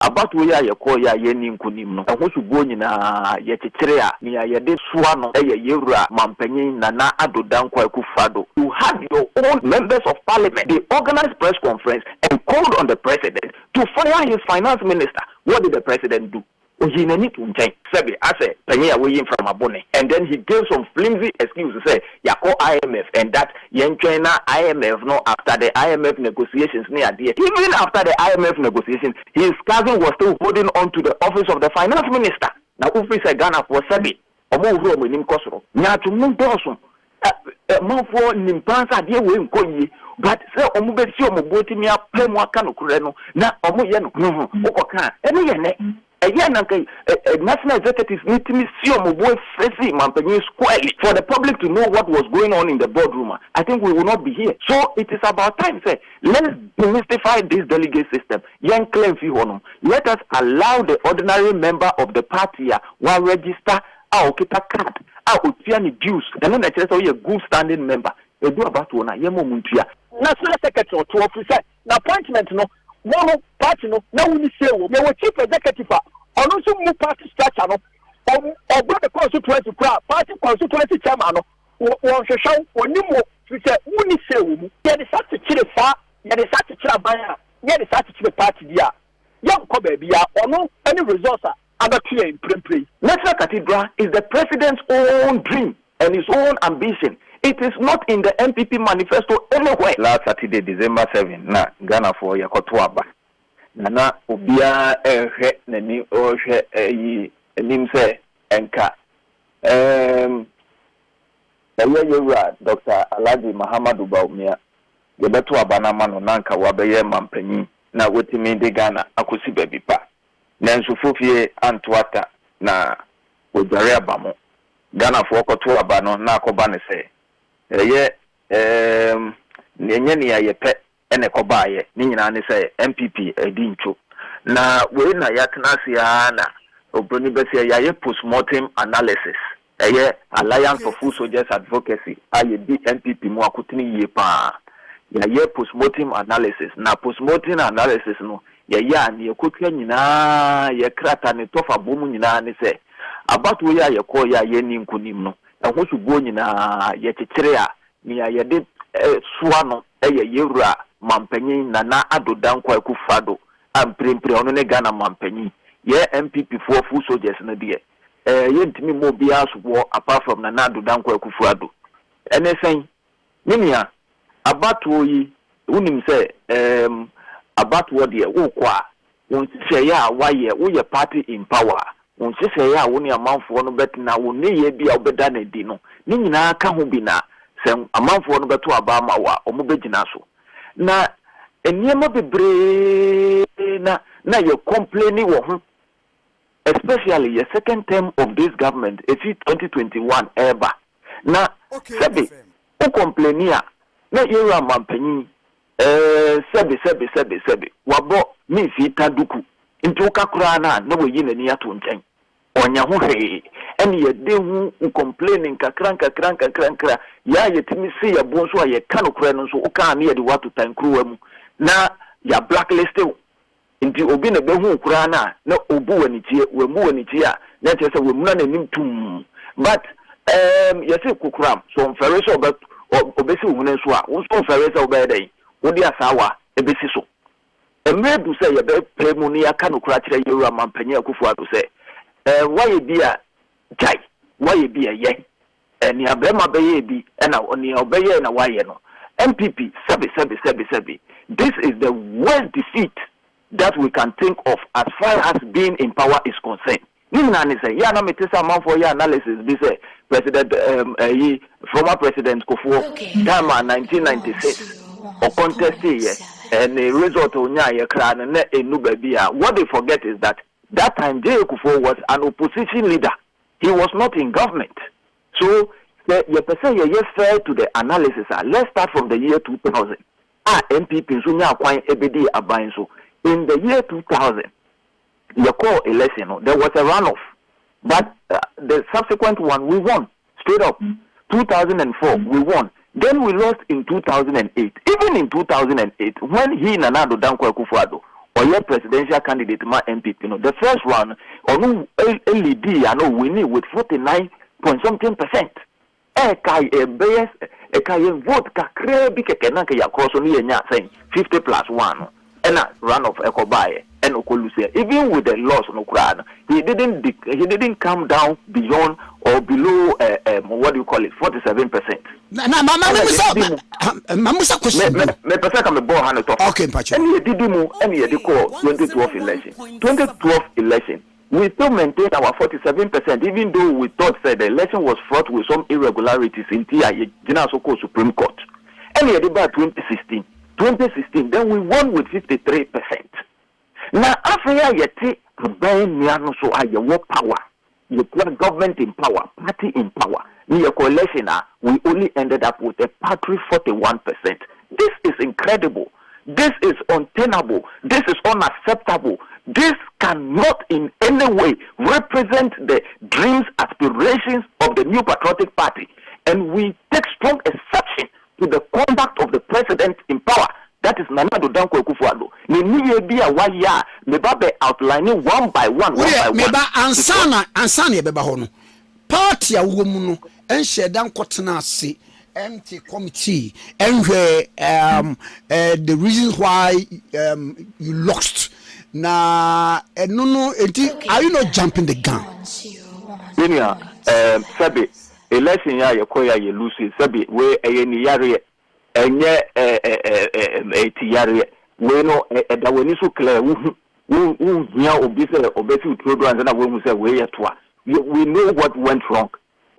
about we ya call ya yen kunim no ho subo nyina ye kekere a ne ya de soa no ye yewura mampanyin na Addo dankwa Akufo-Addo. You have your own members of parliament. They organized press conference and called on the president to fire his finance minister. What did the president do? He need to change. Sebi, I say, penye away from Abone, and then he gave some flimsy excuse to say, "Yako IMF," and that yen China IMF. No, after the IMF negotiations near the even after the IMF negotiations, his cousin was still holding on to the office of the finance minister. Now, Ufi say Ghana for Sebi, omo uro mo nim kosoro. Nyatu mumpeoso. Manfo nimpansa die we nkoyi, but say omo be si omo boti mi apemu aka no kure no na omo ye no okoka ene ye ne. National executives need to see squarely for the public to know what was going on in the boardroom. I think we will not be here. So it is about time, say, let's demystify this delegate system. Let us allow the ordinary member of the party one register our card, our dues, and then a good standing member. They do about one. National secretary to officer appointment no. One party no now we say we were chief executive on also new party structure no or the constituency party constituency chairman no one show oni mo we say we say we the such chire fa the such chire ban the such chire party dia young ko baby ono any resource abatu in prem. National Cathedral is the president's own dream and his own ambition. It is not in the NPP manifesto anywhere. Last Saturday, December 7, na Ghana for Yakotuaba. Nana Ubia Nani Oshe Nimse Enka. Dr. Alhaji Muhammadu Baumia. Yebetuaba na mano nanka wabeye mampenyi na wetimi de Ghana akusi bebipa. Nensu fufie Antwata na Ojare Abamo. Ghana for Kotuaba no na kobane se. Nenye ni ya yepe ene kobaye ni nyina ne say NPP edincho na we na yatenase ya na obroni bese ya postmortem analysis Alliance for Full Soldiers Advocacy aye di NPP mu akotini ye pa ya postmortem analysis na postmortem analysis no ya ne ekotwa nyina ye krata ne tofa bomu nyina ne say about we ya call ya ni nkunim no ho subo nyina ye kekere a ni ya de soa no yewura mampanyin na Addo dankwa Akufo-Addo amprempre ono ne Ghana mampanyin ye NPP for Full Soldiers na de ye ntimi mo bia so apart from na Addo dankwa Akufo-Addo ene sen ninia abatu yi unim se abatu de wo kwa won se ya waye wo ye party in power won se ya wo ne amanfo no betina wo ne ye bia obeda na di no ni nyina ka ho bi na sem amanfo no beto aba ma wa omo begina so na eniema bebre na you complaining wo ho especially the second term of this government is 2021 ever na sebi o complainia na yera mampanyin sebi wabo mi fi taduku nti kakura na we yi nani ato nchen onya ho hwe ene ye de hu complaining kakran ya yetimi se ya bonso aye kanokura no so o ka na ye de watu tankruwa mu na ya blacklisted nti obi na behu kura na obu wanitie wemu wanitie a na chese wemu na nim tum but yesi kukuram so mfere so obesi wunu so a wo so mfere so obedai wodi asawa ebesi so emredu se ye be premu ni aka no kura kire yewura mampanye Akufo-Addo se waye bia jai waye bia ye ni abrema beye bi na oni obeye na waye no NPP sebi this is the worst defeat that we can think of as far as being in power is concerned. Nina say ya na metesa man for your analysis be say president former president Akufo time 1996 or contest here and the result onya ye kra na enu ba bia. What they forget is that time Akufo was an opposition leader. He was not in government. So you person you fair to the analysis. Let's start from the year 2000. NPP so nya kwan ebedi aban so in the year 2000 the call election there was a runoff, but the subsequent one we won straight up. 2004 we won, then we lost in 2008. Even in 2008 when he and Addo dankwa Akufo-Addo or your presidential candidate ma NPP no the first one onu LED I know winning with 49 point something percent kai base kai vote kakra bi keke na ya cross no yenya saying 50 plus 1 and a run of ekobaye and okolusia even with the loss no kra he didn't come down beyond or below what do you call it 47%. Mamusa question me pesa ka me bo ha no to okay mpacho and he did mu and he did call 2012 election we still maintain our 47% even though we thought that the election was fraught with some irregularities in TIA General Soko Supreme Court and he did by 2016 then we won with 53%. Now after yeti ben niano so aye power you put government in power party in power near coalition we only ended up with a party 41%. This is incredible. This is untenable. This is unacceptable. This cannot in any way represent the dreams, aspirations of the New Patriotic Party. And we take strong exception to the conduct of the president in power. That is Nana Addo Dankwa Akufo-Addo. Ni niye bia waya meba be outlining one by one. Meba ansana ye beba hono. Party a wo mu no enhye dan kwotena ase empty committee and the reasons why you lost. Na no are you not jumping the gun? Senior sabi election ya yekoya ye lose sabi we ni yare enye eti yare we no da we ni so clear wu hia obi se obesi utrodo and na we mu say we yetoa we know what went wrong.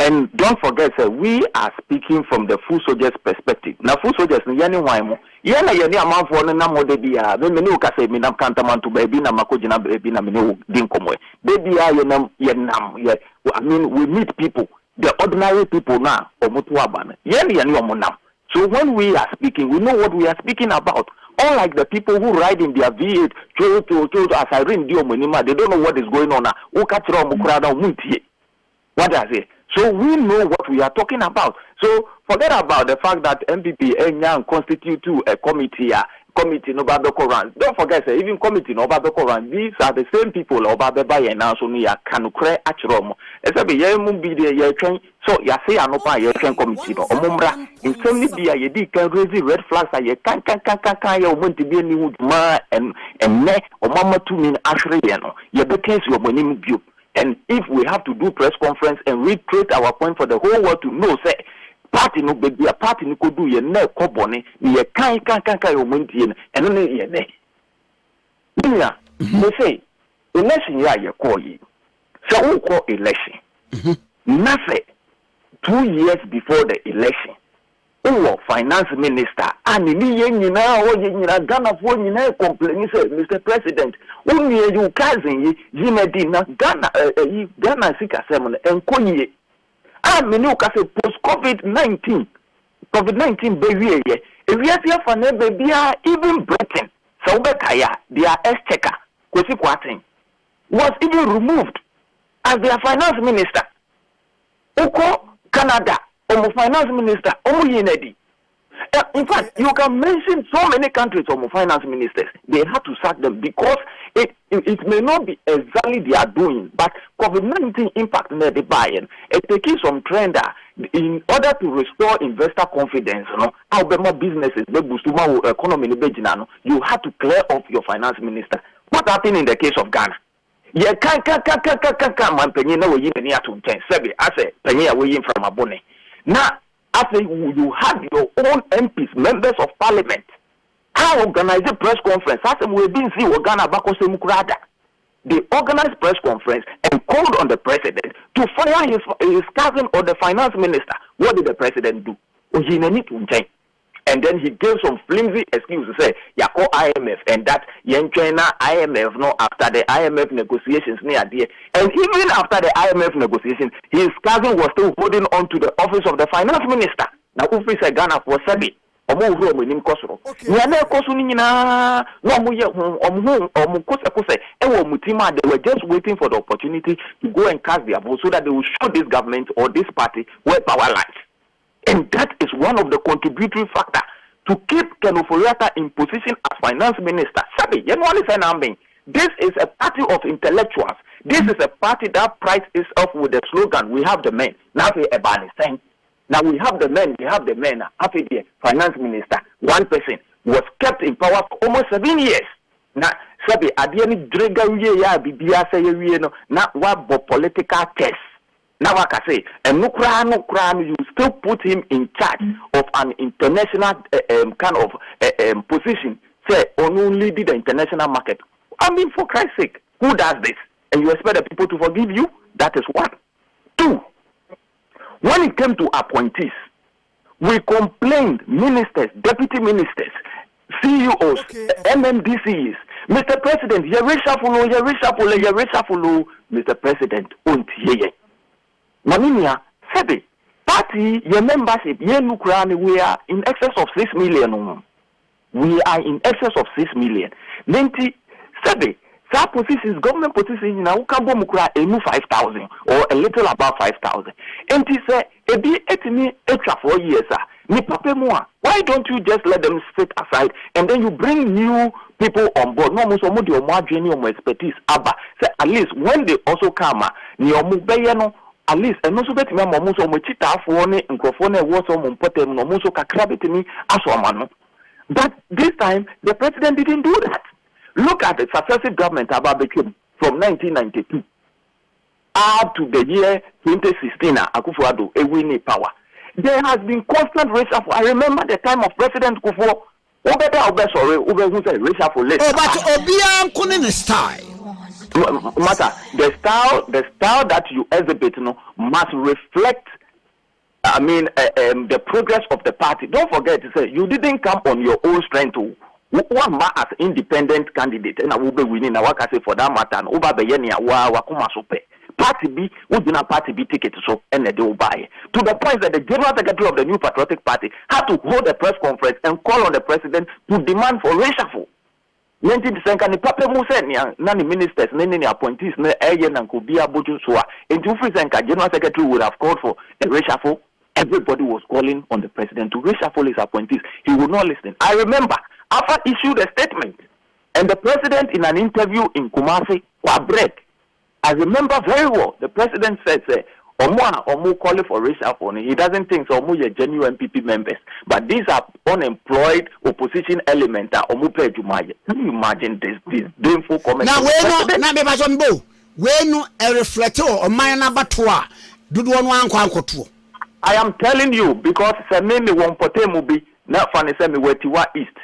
And don't forget, sir, we are speaking from the full soldiers' perspective. Now, full soldiers, yani waimu. Yana yani amanfo na mode dia. Mimi ni ukase minam kantaman tu baby na makoji na baby na mini dinkomwe. Baby ya yenam. I mean, we meet people, the ordinary people now. Omutuabana. Yani omunam. So when we are speaking, we know what we are speaking about. Unlike the people who ride in their V8, as I read they don't know what is going on. What does it? So we know what we are talking about. So forget about the fact that NPP constitute a committee no Koran. Don't forget, even committee no Koran. These are the same people Obabe and also near Kanukre Achrom. Except so ya say anopa ye train committee no omumra in some bia ye di can raise red flags ye can ya want to be any ma and ne o mama to mean ashre ye no ye be case your money bio. And if we have to do press conference and reiterate our point for the whole world to know, say, party no baby, a party no could do ye ne kobone, ye can yo munti and only ye ne. Yeah, they say, election ya ye call ye. So we call election. Nothing. 2 years before the election. Finance minister and Ghana for complain say Mr. President only you cousin Ghana sika semon enkonye menu ka say post COVID-19 baby ye ewiase fa na baby even Britain so bekaya their exchequer Kwesi Kwarteng was even removed as their finance minister. Uko Canada finance minister, in fact, you can mention so many countries finance ministers. They had to sack them because it may not be exactly their doing, but COVID-19 impact may be buying. It takes some trend in order to restore investor confidence. How more businesses, economy, you have to clear off your finance minister. What happened in the case of Ghana? Yeah, man penny no we ni atum ten sebi ase penny away from abone. Now, after you have your own MPs, members of parliament, how organize a press conference? As we been see Ghana bako se mukrada. They organized press conference and called on the president to fire his cousin or the finance minister. What did the president do? And then he gave some flimsy excuses, say, Yako IMF, and that Yen China IMF, no, after the IMF negotiations near there. And even after the IMF negotiations, his cousin was still holding on to the office of the finance minister. Now, Ufi said Ghana for Sabi, Omo Roman Kosro. Yana Kosunina, Mutima, they were just waiting for the opportunity to go and cast their vote so that they will show this government or this party where power lies. And that is one of the contributory factors to keep Ken Ofori-Atta in position as finance minister. Sabi, you know what I'm saying? This is a party of intellectuals. This is a party that prides itself with the slogan, we have the men. Now we have the men, After the finance minister, one person was kept in power for almost 7 years. Now, Sabi, Adiani Drega ya Bibia say no, not what political test. Now I can say, and no crime, you still put him in charge of an international kind of position. Say, only the international market. I mean, for Christ's sake, who does this? And you expect the people to forgive you? That is one. Two, when it came to appointees, we complained, ministers, deputy ministers, CEOs, MMDCs, Mr. President, you reshuffle, Mr. President, Maminia, Sebi, party, your membership, we are in excess of 6 million. We are in excess of 6 million. 90, Sebi, that positions, government positions, now can bomb 5,000 or a little above 5,000. And he said, it be 4 years, why don't you just let them sit aside and then you bring new people on board? No, most of more expertise. Say at least when they also come, at least and also bet me almost on chita for one and crofone was on potem no muso kakrabetimi aswamano. But this time the president didn't do that. Look at the successive government about became from 1992 up to the year 2016. Akufo-Addo winning power. There has been constant reshuffle. I remember the time of President Kufuor. Matter the style that you exhibit, must reflect. I mean, the progress of the party. Don't forget to say you didn't come on your own strength. One man as independent candidate, and I will be winning. I say for that matter. Party B would be a party B ticket so and they will buy to the point that the general secretary of the New Patriotic Party had to hold a press conference and call on the president to demand for reshuffle. 19% can the Papa Musa none ministers, many appointees, no Ayan and Kubia Bujusua, and general secretary would have called for a reshuffle. Everybody was calling on the president to reshuffle his appointees. He would not listen. I remember after issued a statement, and the president in an interview in Kumasi was break. I remember very well. The president said, Omu calling for reshuffle. He doesn't think so. Omu are genuine NPP members. But these are unemployed opposition elements. Omu pay Jumaye. Can you imagine this painful comment? Now, I am telling you, because Sememi won Potemubi, not funny Semi Wetiwa East.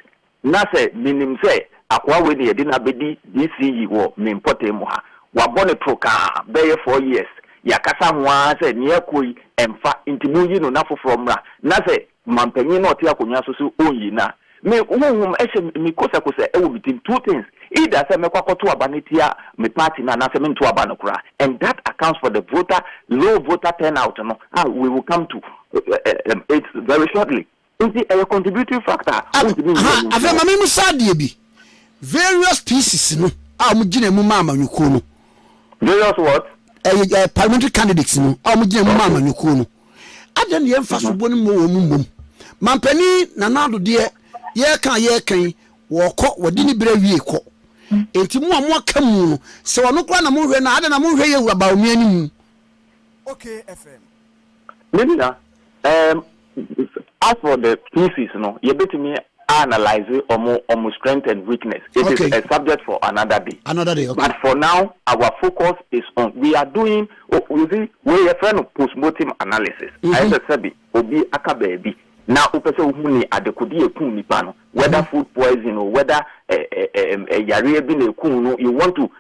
Nase, minim say, Akwa Weni Edina Bedi, DCE wo, min Potemuha. Wabone proka beye 4 years yakasa mwa se niekoi emfa intimuyi no nafo fromra na se mampanyi no tia konya so oyina me uhum ehye me kosa ewo between two things either se me kwakoto abanetia me party na se me nto abanokura, and that accounts for the low voter turnout no we will come to it very shortly. It's a contributing factor. Afema me musadie bi various pieces no amugine mu mama nyuko no. Various what? Parliamentary candidates no. Amugine mu mama nyuko no. Adan ye mfa so bonu mo mum. Mampani na nado de ye kan wo kọ wodi ni bra wie kọ. Enti mu aka mu no se wono kra na mo hwe na adan na mo hwe ye wura mi anim. Okay, FM. Nina, as for the pieces, you better me analyze it strength and weakness. It is a subject for another day. Okay. But for now, our focus is on we are doing. We are trying to post-mortem analysis. I said, obi akabebi. Now, whether food poison or whether you want to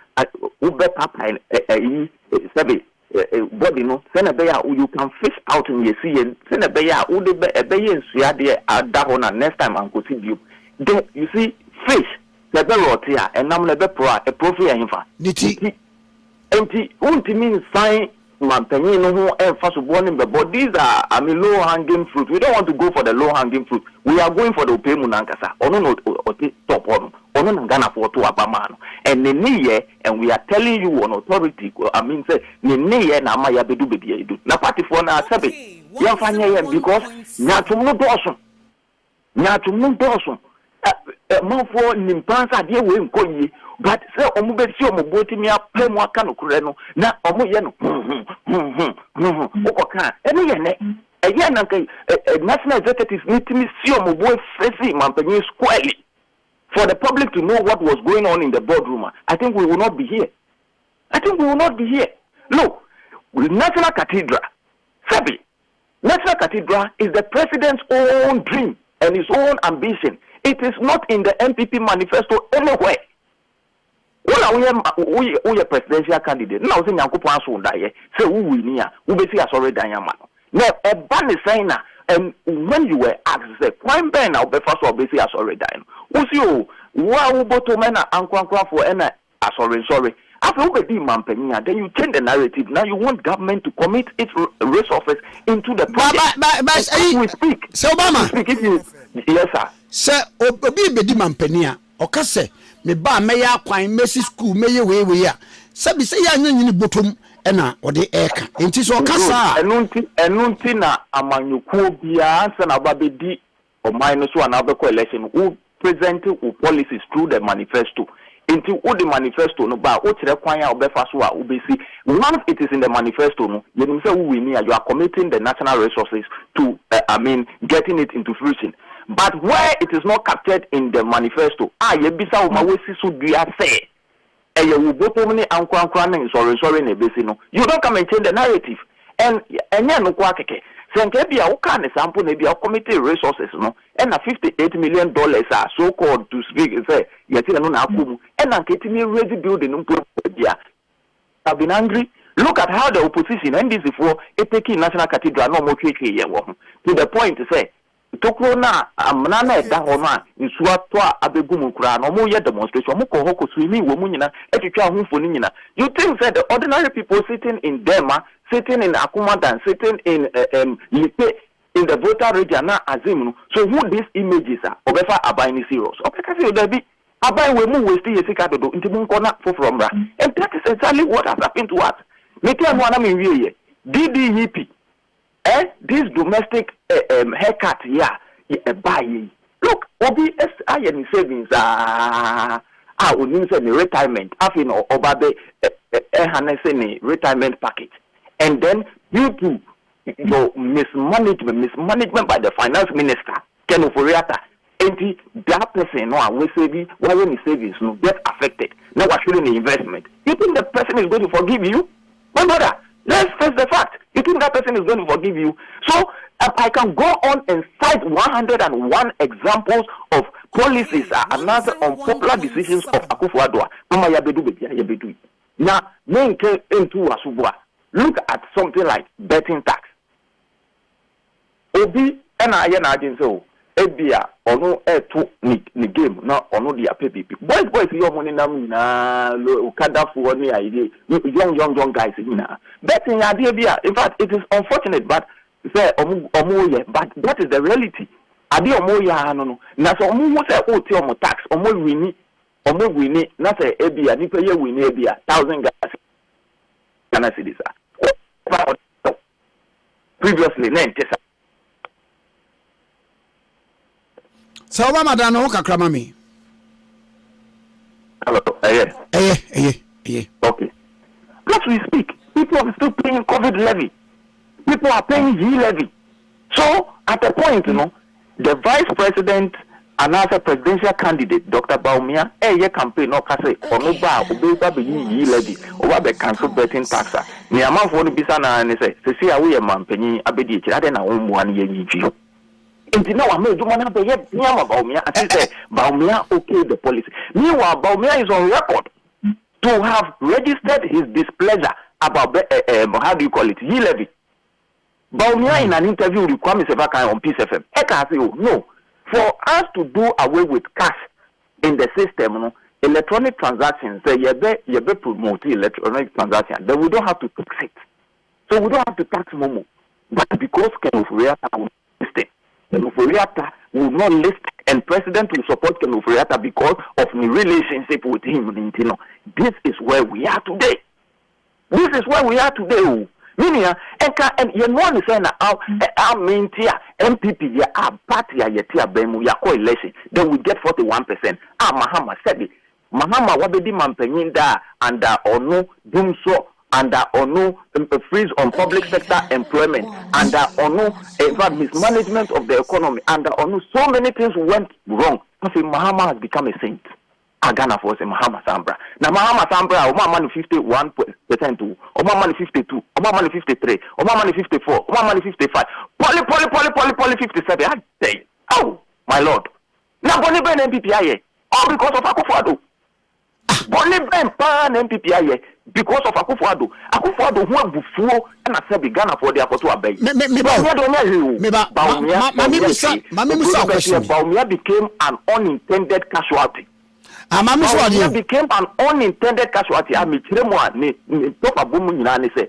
body send a bear you can fish out in your sea and send a bear would be a bear and suade at that one next time and could you. You see, fish, the bell here, and I'm a profit and empty, won't mean sign Mantanino and first born in the but these are low hanging fruit. We don't want to go for the low hanging fruit. We are going for the Opemunankasa or no top on Ghana for to Abamano. And the and we are telling you on authority, say Nene na Maya Bedu Bedu. Na party for na Sabi. You find because Natural Dawson. Nyatu mundoso. Manfo nimpansa de we nkoyi. But say omu be si omu boti mi apre mu aka no kure no na omu ye no okoka ene ye ne eye na kai national executives need to see omu boy fresi mampanyi squarely for the public to know what was going on in the boardroom. I think we will not be here. Look, National Cathedral, Sabi, National Cathedral is the president's own dream and his own ambition. It is not in the NPP manifesto anywhere. We are presidential candidate. Now, say Nyankopo aso ndaye. Say who we near. Who be see asore danyama. Now, a ban is saying na. And when you were asked, say, "Crime ben now be first or be see asore danyama." Who see you? Who boto mena ankwankwa for ena asore sorry. After you be mampenia, then you change the narrative. Now you want government to commit its resources into the project. But we speak. So Obama. Yes, sir. Sir, obi be di mampenia. Okase. Me ba me ya kwan mesi school me ye we ya sabi se ya nyini botom na ode eka enti so kasa enunti na amanyuku bia ansa na ba be di o minus one na be election who present who policies through the manifesto enti who the manifesto no ba o kire kwan ya obefa so a obesi once it is in the manifesto no you say who we need you are committing the national resources to getting it into fruition. But where it is not captured in the manifesto, yebisa umawesi suduya say, you don't come and change the narrative. And no kwakeke. Senkebia uka ne sample nebia committee resources no, and $58 million are so called to speak say yetina no na akumu, and anketimi ready building have been angry. Look at how the opposition and this before taking National Cathedral no more to the point to say Tokona amnana da homa nsuwa to abegumu kura no mo ye demonstration mo ko hoko swimming wo mu nyina etwetwa ahunfoni nyina. You think that the ordinary people sitting in Dema, sitting in Akumadan, sitting in Lipe in the voter region na azim so who these images are obefa abai ni serious obeka say there be abai we mu waste yesika dodo ntimu nkona from bra and that is exactly what has happened to us. Me tell no na me wie DDEP this domestic haircut here, buy. Look, Obi SIN savings retirement, having Obabe retirement package. And then you do your mismanagement by the finance minister, Ken Oforiatta, and that person we saving, why any savings no get affected. Now what should the investment? You think the person is going to forgive you? My brother, let's face the fact. You think that person is going to forgive you? So I can go on and cite 101 examples of policies another unpopular decisions of Akufo-Addo. Mama yabedu. Now, look at something like betting tax. Obi and so Ebia ono to ni game na ono dia PPP. Boys your money na ukada for any idea. Young guys na. Betting idea. In fact, it is unfortunate, but say omo but that is the reality. Ade omo ya no. Na so omo say o ti omo tax, omo wini na say Ebia ni pay wini Ebia 1,000 guys. Can I see this? Previously 90. So Obama da no kakra mami. Hello. Okay. As we speak, people are still paying COVID levy. People are paying G levy. So at a point, the vice president and as a presidential candidate, Dr. Baumia, campaign no kase onoba obeba be G levy, oba be cancel betting taxa. Ni amanfo no bisa na ne say, "Se awe mampanyi abedi echi ade na omu an ye yi." And now I'm going to Baumia. I say Baumia okay the policy. Meanwhile, Baumia is on record to have registered his displeasure about how do you call it? E-levy. Baumia in an interview with Kwame Sevakai on Peace FM. Eka say, no, for us to do away with cash in the system, electronic transactions, you promote electronic transactions, then we don't have to tax it. So we don't have to tax Momo. But because Ken Oforiatta will list it. Ken Oforiatta will not list, and President will support Ken Oforiatta because of the relationship with him. This is where we are today. This is where we are today. Meaning, and you know, saying our main tier, MPP ya party ya yeti abemu ya ko election then we get 41%. Mahama said it. Mahama wabedi mampenyinda under onu dumso under onu freeze on public sector employment under onu mismanagement of the economy under onu so many things went wrong. I say Mahama has become a saint. Ghana for say Mahama Sambra. Now Mahama Sambra, Oma money 51% to Oma money 52, Oma money 53, Oma money 54, Oma money 55, poly 57. I say, oh my lord. Now Bonnie Ben NPP all because of Akufo-Addo. Bonnie Ben pan NPP because of Akufo-Addo. Akufo-Addo who bufuo and I said Ghana for their photo abay. Baumia became an unintended casualty. Baumia became an unintended casualty. I mean, say,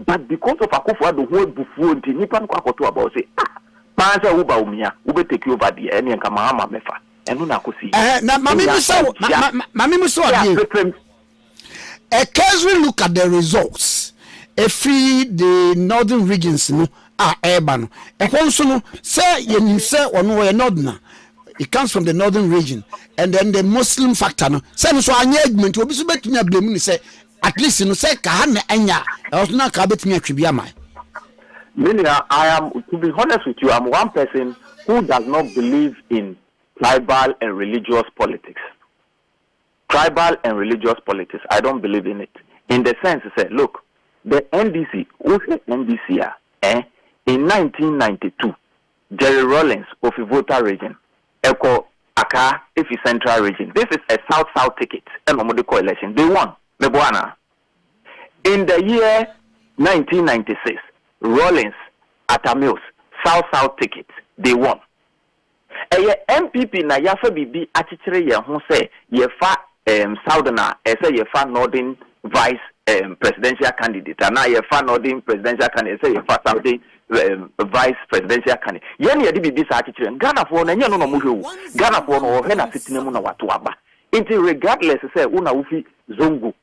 but because of Akufo-Addo who bufuo, Nipan Kwakoto about say, Panza Baumia, we take you over the end and Kamahama Mefa. And Unakosi. A casual look at the results. If the northern regions are urban, a consul say you say or no northern. It comes from the northern region, and then the Muslim factor. No, say so engagement will be so better to blame. Say at least you say kahana enya. I was not kabet me attribute. Minia, I am to be honest with you. I'm one person who does not believe in tribal and religious politics. Tribal and religious politics, I don't believe in it. In the sense, say, look, the NDC, who's the NDC? In 1992, Jerry Rawlings of the Volta region, Eko Aka, if it's Central region. This is a South-South ticket, and Omodi coalition. They won. Mebuana. In the year 1996, Rawlings, Atamils, South-South ticket, they won. MPP na yafa bibi atichire ye ho say ye fa Southerner say ye fa Northern vice presidential candidate na ye fa Northern presidential candidate say ye fa Southern vice presidential candidate ye na ye di bibi sa atichire Ghana for na nye no mo hwe Ghana for no he na sitinemu na wato aba inti regardless say una ufi zongo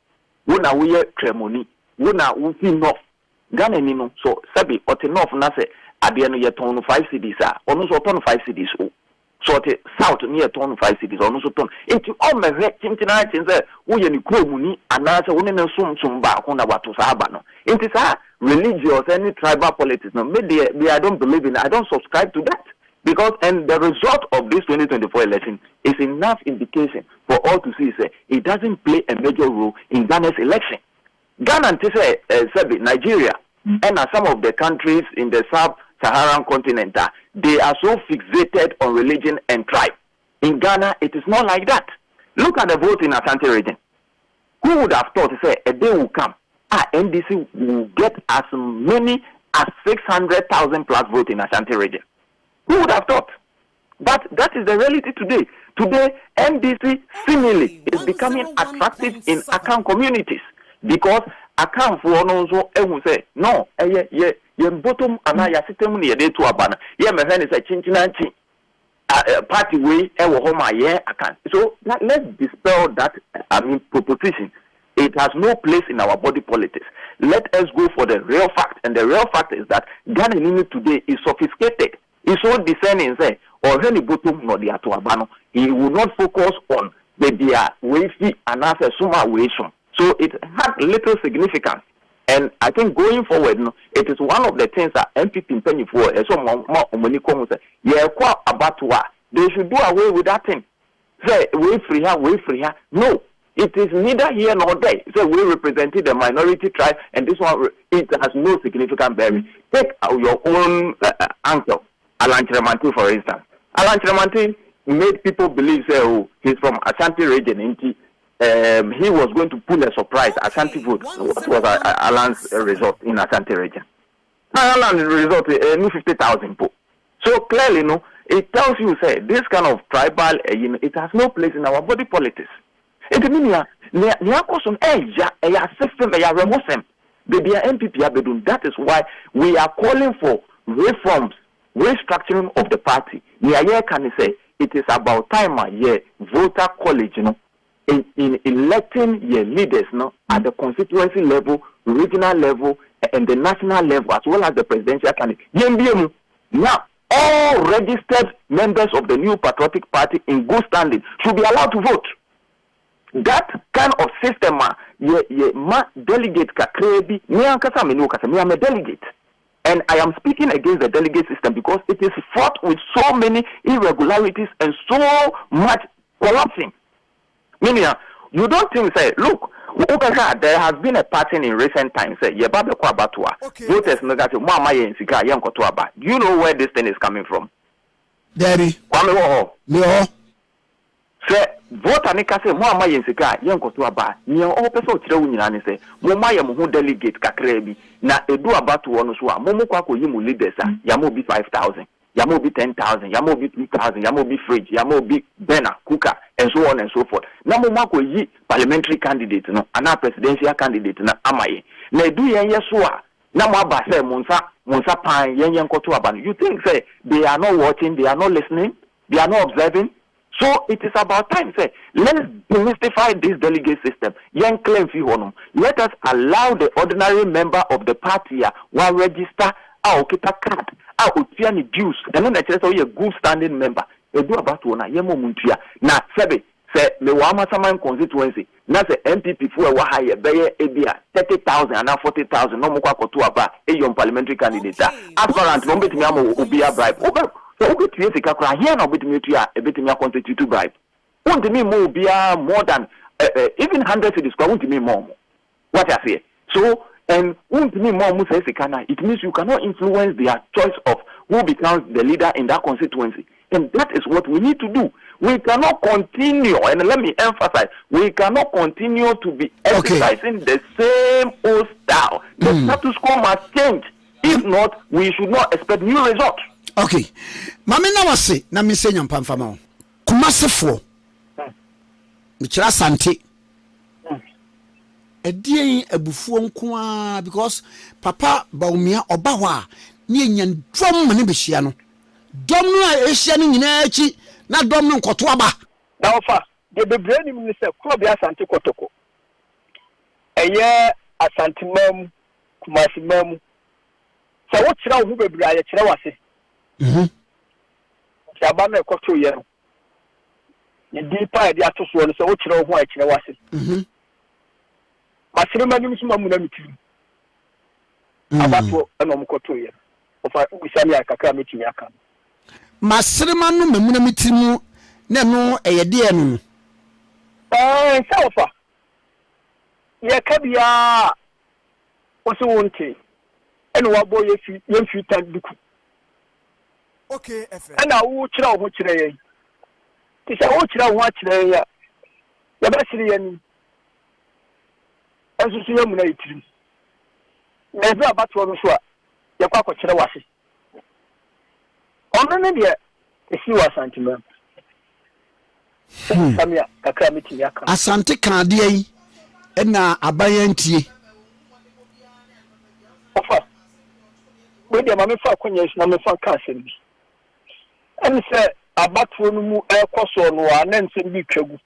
una uye tremoni una ufi north Ghana ni no so sabi oti north na say ade no ye ton 5 cedis ono so ton 5 cedis o so the south near ton 5 cities or no so ton into all my tintina things we ni kromuni anasa woni na sum ba ko na wato sahaba no into sa religious any tribal politics no me I don't believe in I don't subscribe to that because and the result of this 2024 election is enough indication for all to see say it doesn't play a major role in Ghana's election. Ghana say Nigeria and some of the countries in the Sub-Saharan continent, they are so fixated on religion and tribe. In Ghana, it is not like that. Look at the vote in Ashanti region. Who would have thought to say a day will come, NDC will get as many as 600,000 plus votes in Ashanti region? Who would have thought? But that is the reality today. Today, NDC seemingly is becoming attractive in Akan communities because Akan for also say no, ye bottom ana ya system ni ye de to abana ye me say say chinchinanchi party way e wo homa ye Akan. So let's dispel that proposition. It has no place in our body politics. Let us go for the real fact, and the real fact is that Ghana today is sophisticated. He's so discerning, say, or any bottom no dia to abano. He will not focus on the dia wavy and answer suma wation. So it had little significance. And I think going forward, it is one of the things that NPP penny for so money come say, yeah, quite about they should do away with that thing. Say, wait free her. No. It is neither here nor there. So we represented the minority tribe, and this one, it has no significant bearing. Take your own uncle, Alan Tremanti, for instance. Alan Tremanti made people believe, say, oh, he's from Ashanti region. He was going to pull a surprise Ashanti vote. What was Alan's result in Ashanti region? Alan's result is 50,000 people. So clearly, it tells you, say, this kind of tribal, it has no place in our body politics. It means that is why we are calling for reforms, restructuring of the party. Can say it is about time voter college, in electing your leaders, at the constituency level, regional level, and the national level, as well as the presidential candidate. Now, all registered members of the New Patriotic Party in good standing should be allowed to vote. That kind of system, ma delegate kakrebi, me am a delegate. And I am speaking against the delegate system because it is fraught with so many irregularities and so much collapsing. Meaning, you don't think, say, look, there has been a pattern in recent times. Say, voters do you know where this thing is coming from? Daddy. No. Say, vote anika say, Mama Yensika, Yankotuaba, Nian all person Chirewin say, Moma Yamu delegate Kakrebi, na Edu Abatu Onuswa, Momokwako Yimu leaders, Yamobi 5,000, Yamobi 10,000, Yamobi 3,000, Yamobi fridge, Yamobi Bena, cooker, and so on and so forth. Namomako Yi parliamentary candidate, no, and our presidential candidate, na Amaye. Ne do Yensua, Namaba say, Monsa Pan, Yankotuaban. You think, say, they are not watching, they are not listening, they are not observing? So it is about time, say, let's demystify this delegate system. Let us allow the ordinary member of the party one register our card, our dues, and then a good standing member. They do about one now, say me wama saman constituency. Now say NPP for a higher bay 30,000 and 40,000 no more to aba a parliamentary candidate. Aspirant no bit me be a bribe. So we create a cacra here now, bit me to a bit me quantity to bribe. Won't me more be more than even 100 to discover, won't me more. What I say. So, and won't me more it means you cannot influence their choice of who becomes the leader in that constituency. And that is what we need to do. We cannot continue, and let me emphasize, we cannot continue to be exercising the same old style. The status quo must change. If not, we should not expect new results. Okay. Mami na wase na mi se nyampa mfama o. Kumasefo. Mi kira sante. Edien abufuo nko a because papa baumia oba ho a ne enyan dom ne behia no. Dom no a ehia no nyina achi na dom no nkoto aba. Na ofa de bebre ni mi se kro bia sante kotoko. Eye asante mam kumasi mam. Sa wo kira wo bebre aye kira wase. Chaba me koto ye no. Ni dipa e dia to so no so wo kire ho a kire wase. Masire manu so mamu na mitiri. Abato e no mkoto ye. Ofa ubisani akaka metimi aka. Masire manu mamu na mitiri na no e ye de anu. Sa ofa. Ye kabia oso wonte. Eno wabo ye fi taduku. Okay, and I will try what today. This I will try what today. The Brazilian as you see, I'm late. Never about one shot. The Papa Chilawasi. On the media, if you are sentiment. Samia, a committee. Asante Canadian and now a bayanti. Offer. With the mammy for Queen, number for Castle. And say about one air cost on one and send me trouble.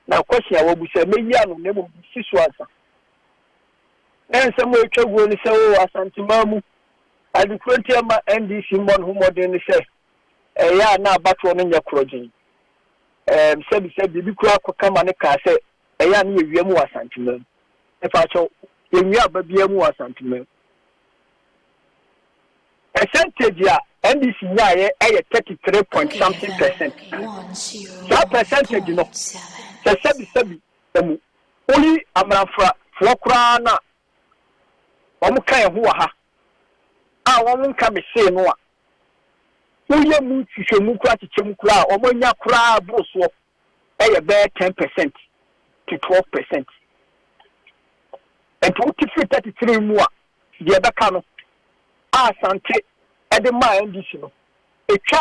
Now, question I will be say, maybe I will never see answer. And some way trouble will say, oh, Asante Mamu. I declare my NDC one who more than say, yeah, now about one in your project. Said, the crowd could come and say, a young year more Asante Mamu. If I show you have a beer more Asante Mamu. Percentage, yeah. NDC ya 33 point something percent. That percentage, you know, sebi only amrafra flokra na omu kan ho ha a omu kan me say no a oye mu hwehwemu kura chichemu kura omu nya kura broso be 10% to 12%. And to 33 mu a de be ka no Asante at the mind, it's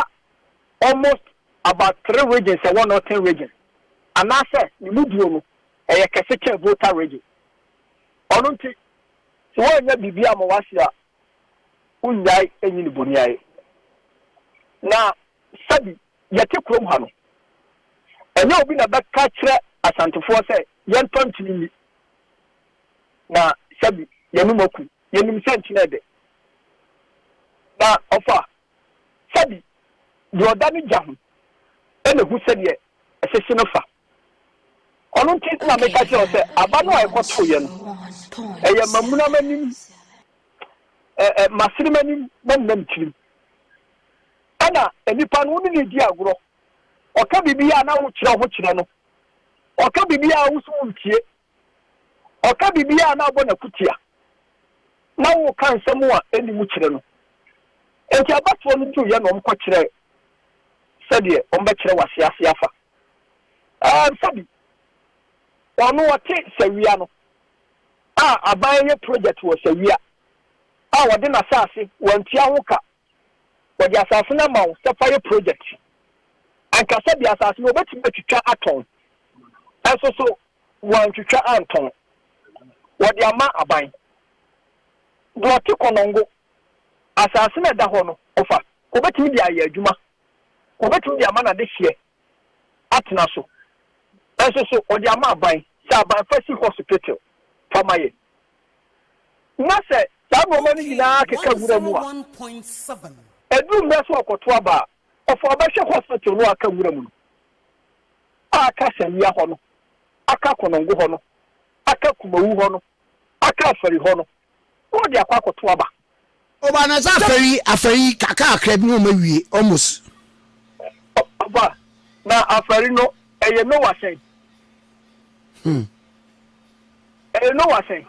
almost about 3 regions and 1 or 10 regions. And I said, you move you a cassette voter region. I don't think so. When you be a Mawasia, who die in the Bunyai. Now, Sabi, Yatikrum Hano. And you've been a back catcher as Santifor say, young punch me. Now, Sabi, Yanumoku, Yanum Sentinel. Now, offer sabi the odani jahu ene hu said ye asese no fa onu nti na meka che o se aba no ekoto ye no eye mamuna manim masiri manim nam chirim ana enipa no ni di agoro oka bibia na wo kire ho kire no oka bibia wo so ntie oka bibia na abo na kutia na wo kan nsɛm a eni mu kire no enti abato no tu ye no mkɔ kire sɛdeɛ ɔmbɛkyerɛ wasiase afa sabi ɔno wɔte sawia no aban yɛ project wɔ sawia wɔde na asase wɔntia ho ka wɔde asase na ma wo sɛfa yɛ project ankasa bi asase no obetumi atwitwa atɔn ɛso so wɔntwitwa antɔn wɔde ama aban wɔte kɔnɔngo asase na da hɔ no ɔfa obetumi de ayɛ adwuma obetumi de ama na de hye atena so ɛso so wɔde ama aban sɛ aban fasi hospital famaye na sɛ saa nɔɔma no nyinaa keka wura mu a ɛduru mmerɛ so ɔkɔto aba ɔfa ɔbɛhwɛ hospital no aka wura mu no aka sawia hɔ no aka kɔnɔngo hɔ no aka kumawu hɔ no aka afari hɔ no wɔde akɔ akɔto aba oba na za afari kakra bi no mawie almost aba na afari no ɛyɛ no wasen ɛyɛ no wasen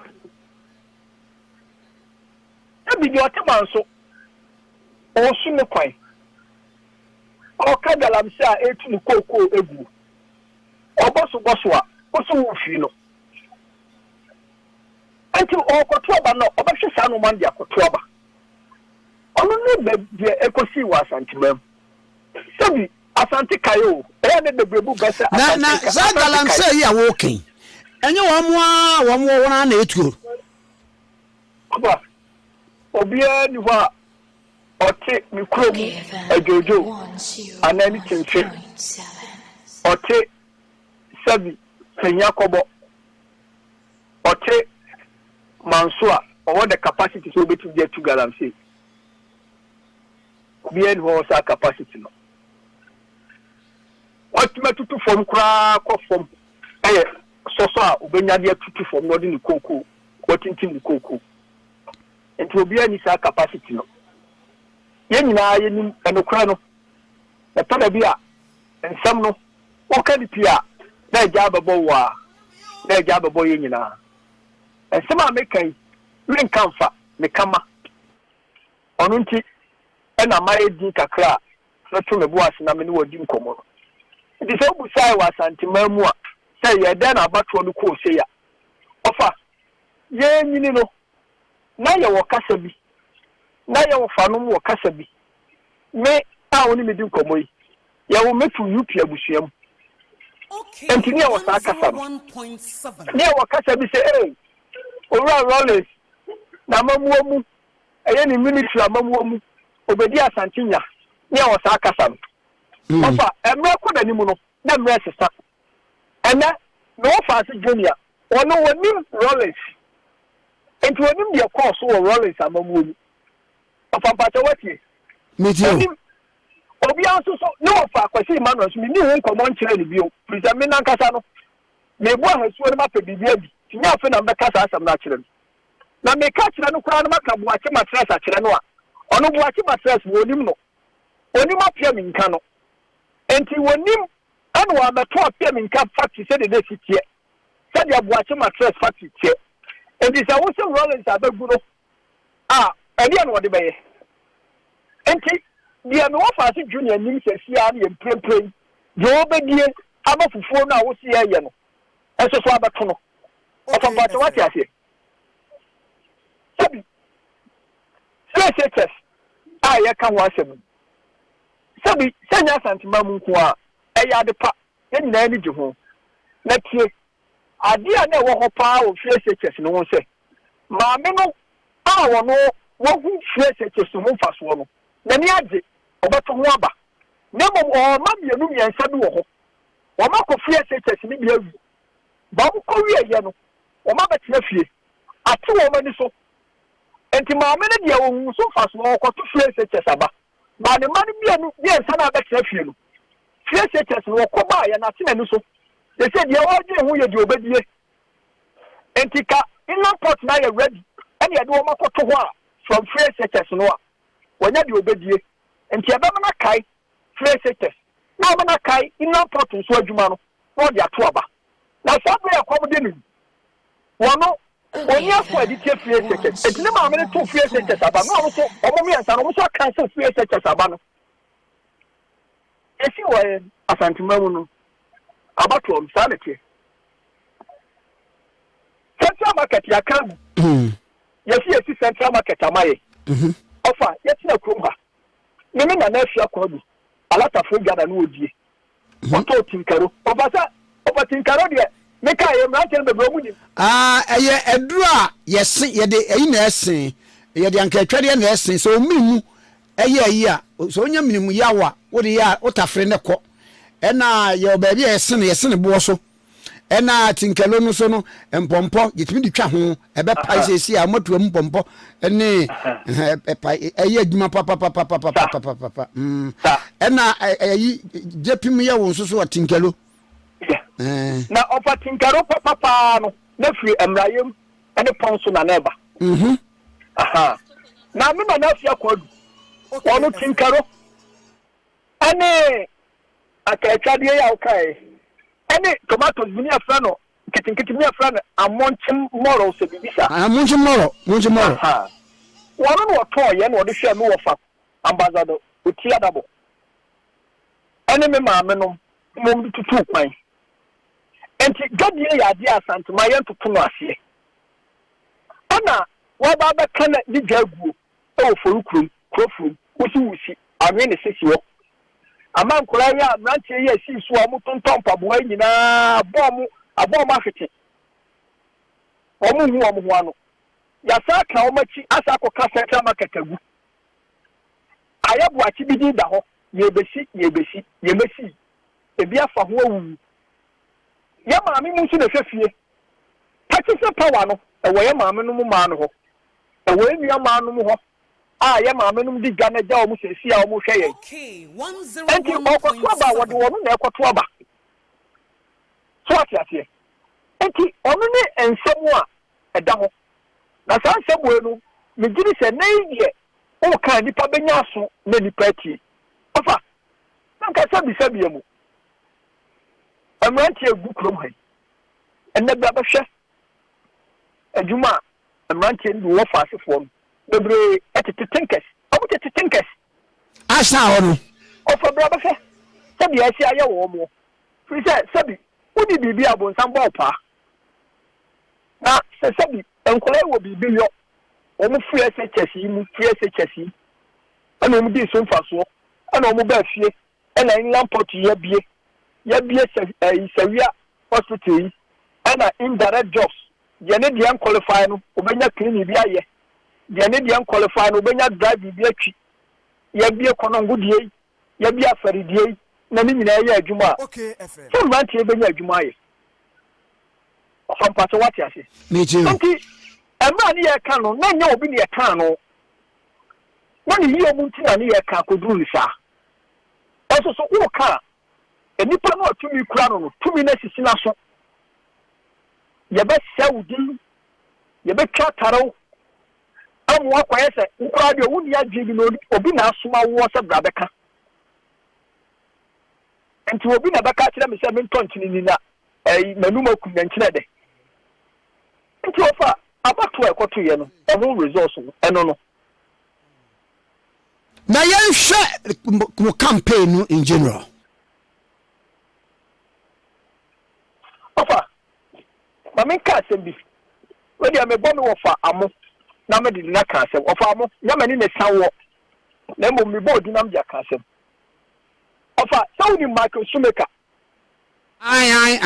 ebi di ɔtema nso ɔso ne kwan ɔka galamse a etu ne kookoo egu ɔbɔso a ɔso wo fi no enti ɔkɔto aba no ɔbɛhwɛ saa no man de akɔto aba ɔno ne baabi ekosi wɔ asantemam sabi asante kayo ɛyɛ ne bebrebe bɛsɛ na za galamse yi a wɔken enye wɔn na etuo aba obia ni hɔ a ɔte ne kurom adwojo anani kyemfe ɔte sabi kenya kɔbɔ ɔte manso a ɔwɔ the capacity so obetumi get to galamse obia ni hɔ sa capacity no ɔtuma tutu fam kura kɔ fam ɛyɛ sɔsɔ a obenya de tutu fam no de ne koko wɔtintim ne koko enti obia ni sa capacity no yɛn nyinaa yɛnim ɛnokora no ɛtɔda bi a nsɛm no wɔka ne pia na agya abɛbɔ wɔ a na agya abɛbɔ yɛn nyinaa nsɛm a meka yi menka mfa mekama ɔno nti ɛna ma yɛdi kakra a mɛto me bo ase na me ne wɔdi nkɔmmɔ no nti sɛ wobusae wɔ asantema mu a sɛ yɛdɛn na abatoɔ no kɔɔ sei a ɔfa yɛnyini no na yɛwɔ kasa bi na yɛwɔ fanom wɔ kasa bi me a wo ne me di nkɔmmɔ yi yɛwɔ metu UP abusua mu enti ne yɛwɔ saa kasa no ne yɛwɔ kasa bi sɛ owura Rollins na amamuo mu ɛyɛ ne ministry amamuo mu obedi asantinya ne yɛwɔ saa kasa no ɔfa mmerɛ kɔ n'anim no na mmerɛ sesa ɛnɛ na wɔfa ase junior ɔno wɔnim Rollins enti wɔnim deɛ kɔɔ so wɔ Rollins amamuo mu ɔfa mpakyɛ watie medio obi anso so ne wɔfa akwasi Emmanuel so ni ho nkɔmmɔ nkyerɛ ne bio prisa me nankasa no mebu ahasuo no mapɛ bibia bi tinya afi na mbɛka saa asɛm no akyerɛ no na meka kyerɛ no koraa no maka boakye matress akyerɛ no a ɔno boakye matress wɔnim no onim apia me nka no enti wɔnim ɛna wɔabɛto apia me nka factory sɛdeɛ na ɛsi teɛ sɛdeɛ boakye matress factory teɛ enti sɛ wo sɛ Rollins abɛgu no a ɛdeɛ na wɔde bɛyɛ enti deɛ me wɔfa ase junior nim sɛ sia no yɛ mprempren deɛ wɔbɛdie ama fufuo no a wo si yɛyɛ no ɛso so abɛto no ɔfa mpakyɛ wate aseɛ sabi CHS a yɛka ho asɛm sabi sɛ nyɛ asantema mu nko a ɛyɛ ade pa yɛn nyinaa ni gye ho na tie adeɛ a na ɛwɔ hɔ paa wɔ CHS no ho sɛ maame no a wɔno wɔhu CHS ho mfasoɔ no n'ani agye ɔbɛto ho aba na mmom ɔma mmienu mmiɛnsa bi wɔ hɔ wɔma kɔ CHS no bi awi ba wɔkɔ wieyɛ no wɔma bɛtena fie ate wɔn ani so enti maame no deɛ wɔhu so mfasoɔ ɔkɔto CHS aba ma ne man bi sana abɛkyerɛ fie no fie sekɛs no wɔkɔba ya na tena no so they said ye ɔdwe ho ye di obedie entika inland port na ye ready and ye do makoto ho a from fie sekɛs no a wɔnya di obedie enti ɛbɛma na kai fie sekɛs na ɔbɛma na kai inland port nso adwuma no na ɔde ato aba na sabe akɔm de ni wɔno onye afọ adịtie fie sekɛs etine ma amene to fie sekɛs aba no so ɔmo mi ansa no ɔmo so cancel fie sekɛs aba no esi wɔ asantima mu no abato ɔmo saa netie central market yaka yesi central market amaye ɔfa yɛtina kurom ha meme na afia kwa bi alatafo gada no odie ɔtɔ tinkaro ɔfa tinkaro deɛ meka ye mrantel be bro mu ni eye eduru a yesi yede eyi na esen yede anka twade na esen so omimu eye ayi a so onya minimu yawa wo de ya otafre ne kɔ ɛna ye obaabi yesen bo so ɛna tinkalo no so no empompo yetimi di twa ho ebe pai sesi a moto am pompo ɛne eye adwuma papa ɛna ayi jepim ye wo so so tinkalo na ofa tinkaro papa no na firi emrayem ene ponso na neba aha na me na afia kwadu ono tinkaro ene akatwade ya ukai ene tomatoes bi ni afra no kitinkiti bi afra no amonchim moro so bibisa amonchim moro aha wono no to ye no de hwe me wo fa ambassador otia dabo ene me ma me no mom tutu kwan enti godie ya dia asantuma ye ntoto no ase ana wa ba ba kana di gaguo o forukrum krofrum wusi anwe ne sisi wo ama nkora ya branche ye si so amu tonton paboa nyina abom afete omu hu ano ya sa ka omachi asa akoka central market agu ayabu achi bidi da ho yebesi yemesi ebi afa ho awu ya maami mu nso na hwefie taxation power no ewo ya maami no mu ma no ho ewo enua ma no mu ho ya maami no di gwa na gya o mu sesi a o mu hwe yen enti okoto aba wode wo no na ekoto aba so atiatie enti ono ne ensemu a eda ho na saa nsemu enu me giri se na yie o ka nipa benya so na nipa atie ofa nka sabi mu amranti egu krom han enne bia ba hwe adwuma amranti ndu wo fa asefo no bebre etete tinkers obu tete tinkers asa hono ofa bia ba hwe sabi asi aye wo mo fi sabi udi bibi abonsam ba opa na sabi enkola wo bibi yo o mu free SHS mu free SHS ana o mu di so mfaso ana o mu ba fie ana inland port ye bie Isawia hospital and indirect jobs. The Canadian qualify no obenya clinic bi aye. The Canadian qualify no obenya drive bi atwi. Ya bi ekono ngudie, ya bi afaridie na ni nyina ya adwuma. Okay, FM. So man tie benya adwuma aye. From part what you say. Me too. Nti emra ni ye ka no na nya obi ni ye ka no. Na ni yi omunti na ni ye ka koduru ni sa. Also so wo ka enipa no atumi kura no tumi na sisi na so ye be saudi ye be twataro amu akwaye se nkura de wuni agyebi no obi na asoma wo se bra beka enti obi na beka kire me se me ntontini ni na manuma ku na nkire de enti ofa abato ekoto ye no eno resource eno no na ye hwe campaign no in general. Ofa mama nka asem we dia me bɔ me wofa amo na me di na ka asem ofa amo nya mani ne sanwo na mo me bɔ di na me dia ka asem ofa saudi Michael Sumeka ai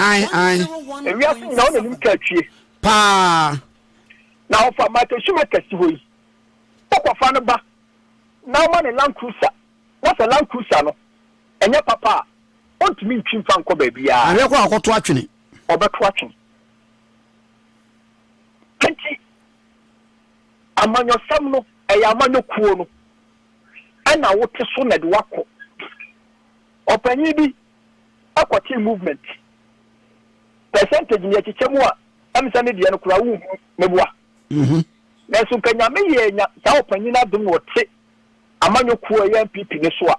ewi asin na ona nim ka atwie pa na ofa Michael Sumeka si hoyi okwafa no ba na ma ne Land Cruiser na sa Land Cruiser no enye papa ontumi ntwimfa nkɔ ba bia are ko akoto atwene obeto atwene kenti amanyo sam no eya amanyo kuo no ana wote so na de wako opanyi bi akwati movement percentage ni achichemu a amsa ne de no kura wu mebua na so kanyame ye nya sa opanyi na dum wote amanyokuo ya NPP ne so a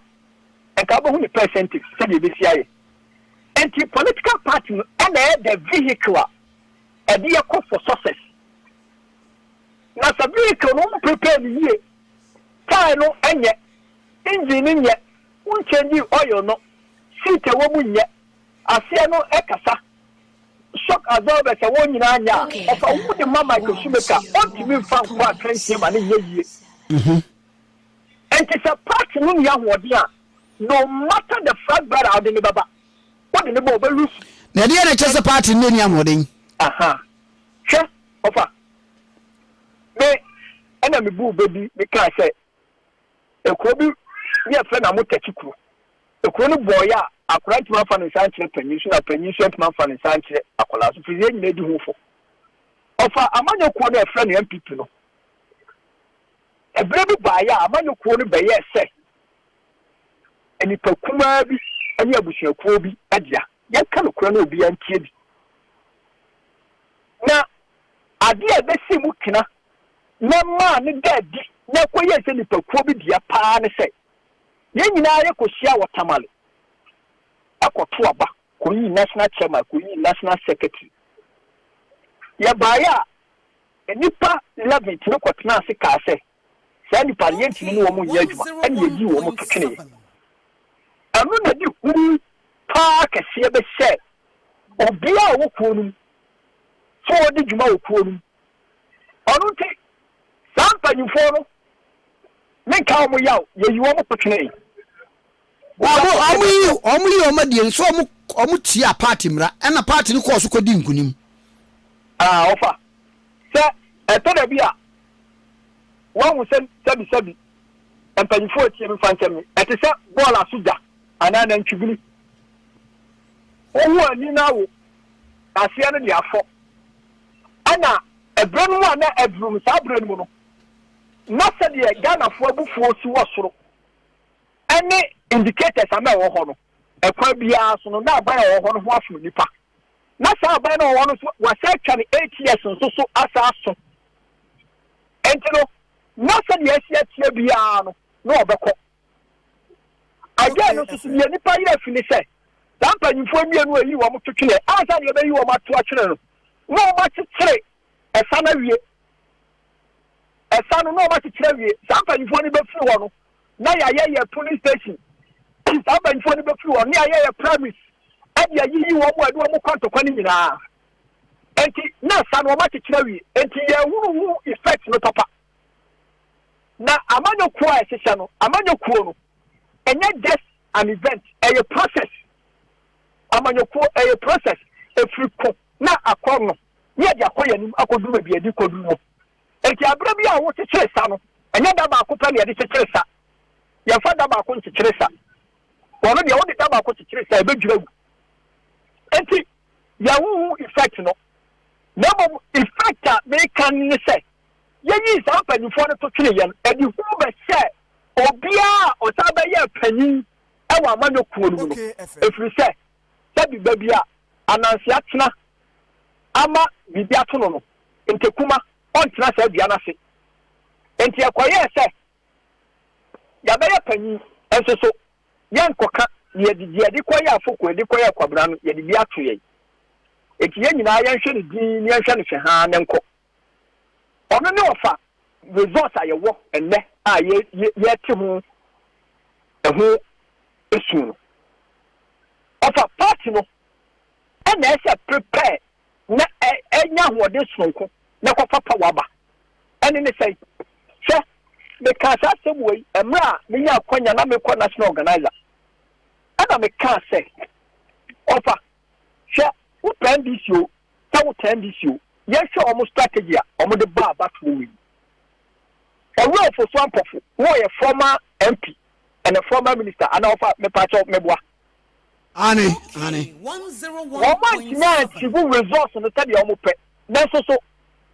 enka bo hu ni percentage se de besi aye anti political party and the vehicle and the call for success. Now, the vehicle no prepare the year. Time no and yet engine yet won't change oil no seat a woman yet. I see no ekasa shock absorber a one in anya of a woman mama consumer on to me from what trains him and ye. And it's a party no young no matter the fact that I'll be baba. What in the mobile loose? Na dia na chese party no ni amodin. Aha. She ofa. Me ana me bu baby me ka say e ko bi ye fe na motachiku. E ko no boy a akura ntuma fa ne sanche panyin so na panyin so ntuma fa ne sanche akola so fiye nyina di hufo. Ofa amanyo ko na e fe no MPP no. E bre bi ba ya amanyo ko no be ye say. Eni pakuma bi ani abusuakuo bi adia yanka no kura na obi antie bi na ade a besi mu kina na ma ne dadi na koye se nipakuo bi dia paa ne se ye nyina ye kohia wotamale akoto aba koyi national chairman koyi national secretary ya baya enipa 11 ne kwotena se ka se sa ni parliament ni wo mu yadwuma ani yeji wo mu twene anu na di huru pa kese be se obia wo kuonum so di djuma wo kuonum onu ti sampanyufo no me ka mo yaw yeyi wo mo twene omu omadi so omu tia party mra na party ni ko so kodi nkunim ofa se etoda bia wan wo sabi empanyufo tie me fantem etese ball asuja anana Jubilee owo ani na wo asia no de afọ ana ebrenu a na ebrum sa brenu no na se de Ghana fo abufuo si wo soro ene indicators ama wo ho no ekwa bia so no na aban wo ho no ho afo nipa na sa aban no wo no so wa se twa 8 years so asa so entino na se de asia tie bia no na obekọ again no so ye nipa ira fini se sampanyifo mienu eyi wo mo twetwe ansa de be yi wo ma to atwene no no ma kyekyere esa na wie esa no ma kyekyere wie sampanyifo ni be fi wo no na ya ye police station sampanyifo ni be fi wo na ya ye premise ade yi wo mo ade wo mo kwantokwa ni nyina enti na esa no ma kyekyere wie enti ye huru effect no papa na amanyo kwa esesha no amanyo kuo no enye just an event a process amanyokuo a process efriko na akono ye dia koya nim akoduma bia di kodu no enti abra bia wo kyekere sa no enye da ba akopɛ ne ye kyekere sa ye fa da ba akon kyekere sa wono dia wo de da ba akon kyekere sa ebedwira gu enti ya wo effect no na mo effect a me kan ni se ye yi sa panifo no to twene ye edi hu be se obia osaba ye panyin ewa amanyokuo no efri se sabi babia anansi atena ama bibi atono no entekuma ontena sa bia na se enti akoye se ya be ya panyin enso so yankoka ye di koye afoko di koye kwabra no ye di bia to ye enti ye nyina ya nhwe ne din ne nhwe ne hwe ha ne nko ono ne ofa results ayewo enne a ye ti ho eho esu no ofa party no na ese prepare na enya hode sonko na kofa power ba ene ne say se me ka sa semwe emra me ya kwanya na me kwa national organizer ana me ka say ofa se wo plan this you ta wo plan this you ye show almost strategy omo de ba to we owo for so ampofo wo ye former MP and a former minister and offer me patch up me boa Ani. 1.9 civil resource no tell you omo pe. Then so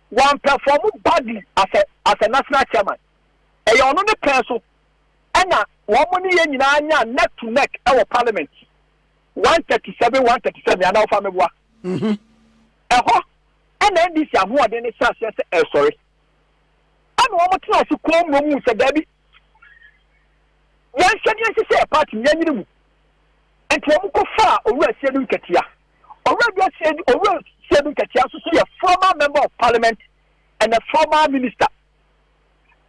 one perform badly as a national chairman. E you no the person ana woman ye nyina anya neck to neck our parliament 137 ana ofa meboa eho ana ndisi ahoode ne sase sorry ana woman tena so kom no mu se dabi yan hwede se party nyanyiri mu enti wo ko fa owura siedu nkatia owura siedu nkatia so a former member of parliament and a former minister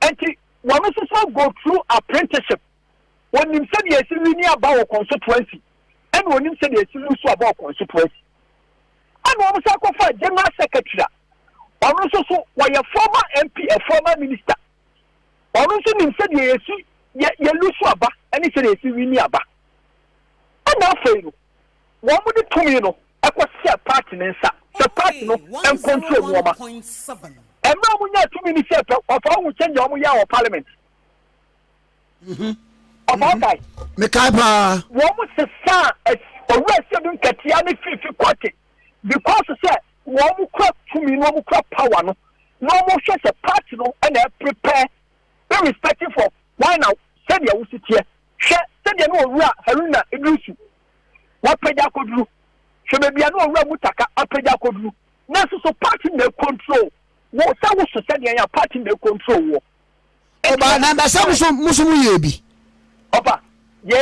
enti one also go through apprenticeship when him said yes we about constituency and when him said yes we about constituency and one also go for general secretary one also were a former MP a former minister one also him said yes you lose aba and he said yes we aba and now fail one would to me no I was a party nsa the party no and control woman and now we have 2 minutes of how we change our parliament. About that, Mekaipa, what was the son as a resident Katiani 50 quarter? Because I said, one will crop to me, no crop power, no more such a party, no, and I prepare, irrespective of why now, said you sit here, said you know, Haruna, Ilusu, what Peja could do, she may be a no Ramutaka, a Peja could do, necessary party no control. What I was to say, your party no control. Oba na da sam so musumu yebi oba ye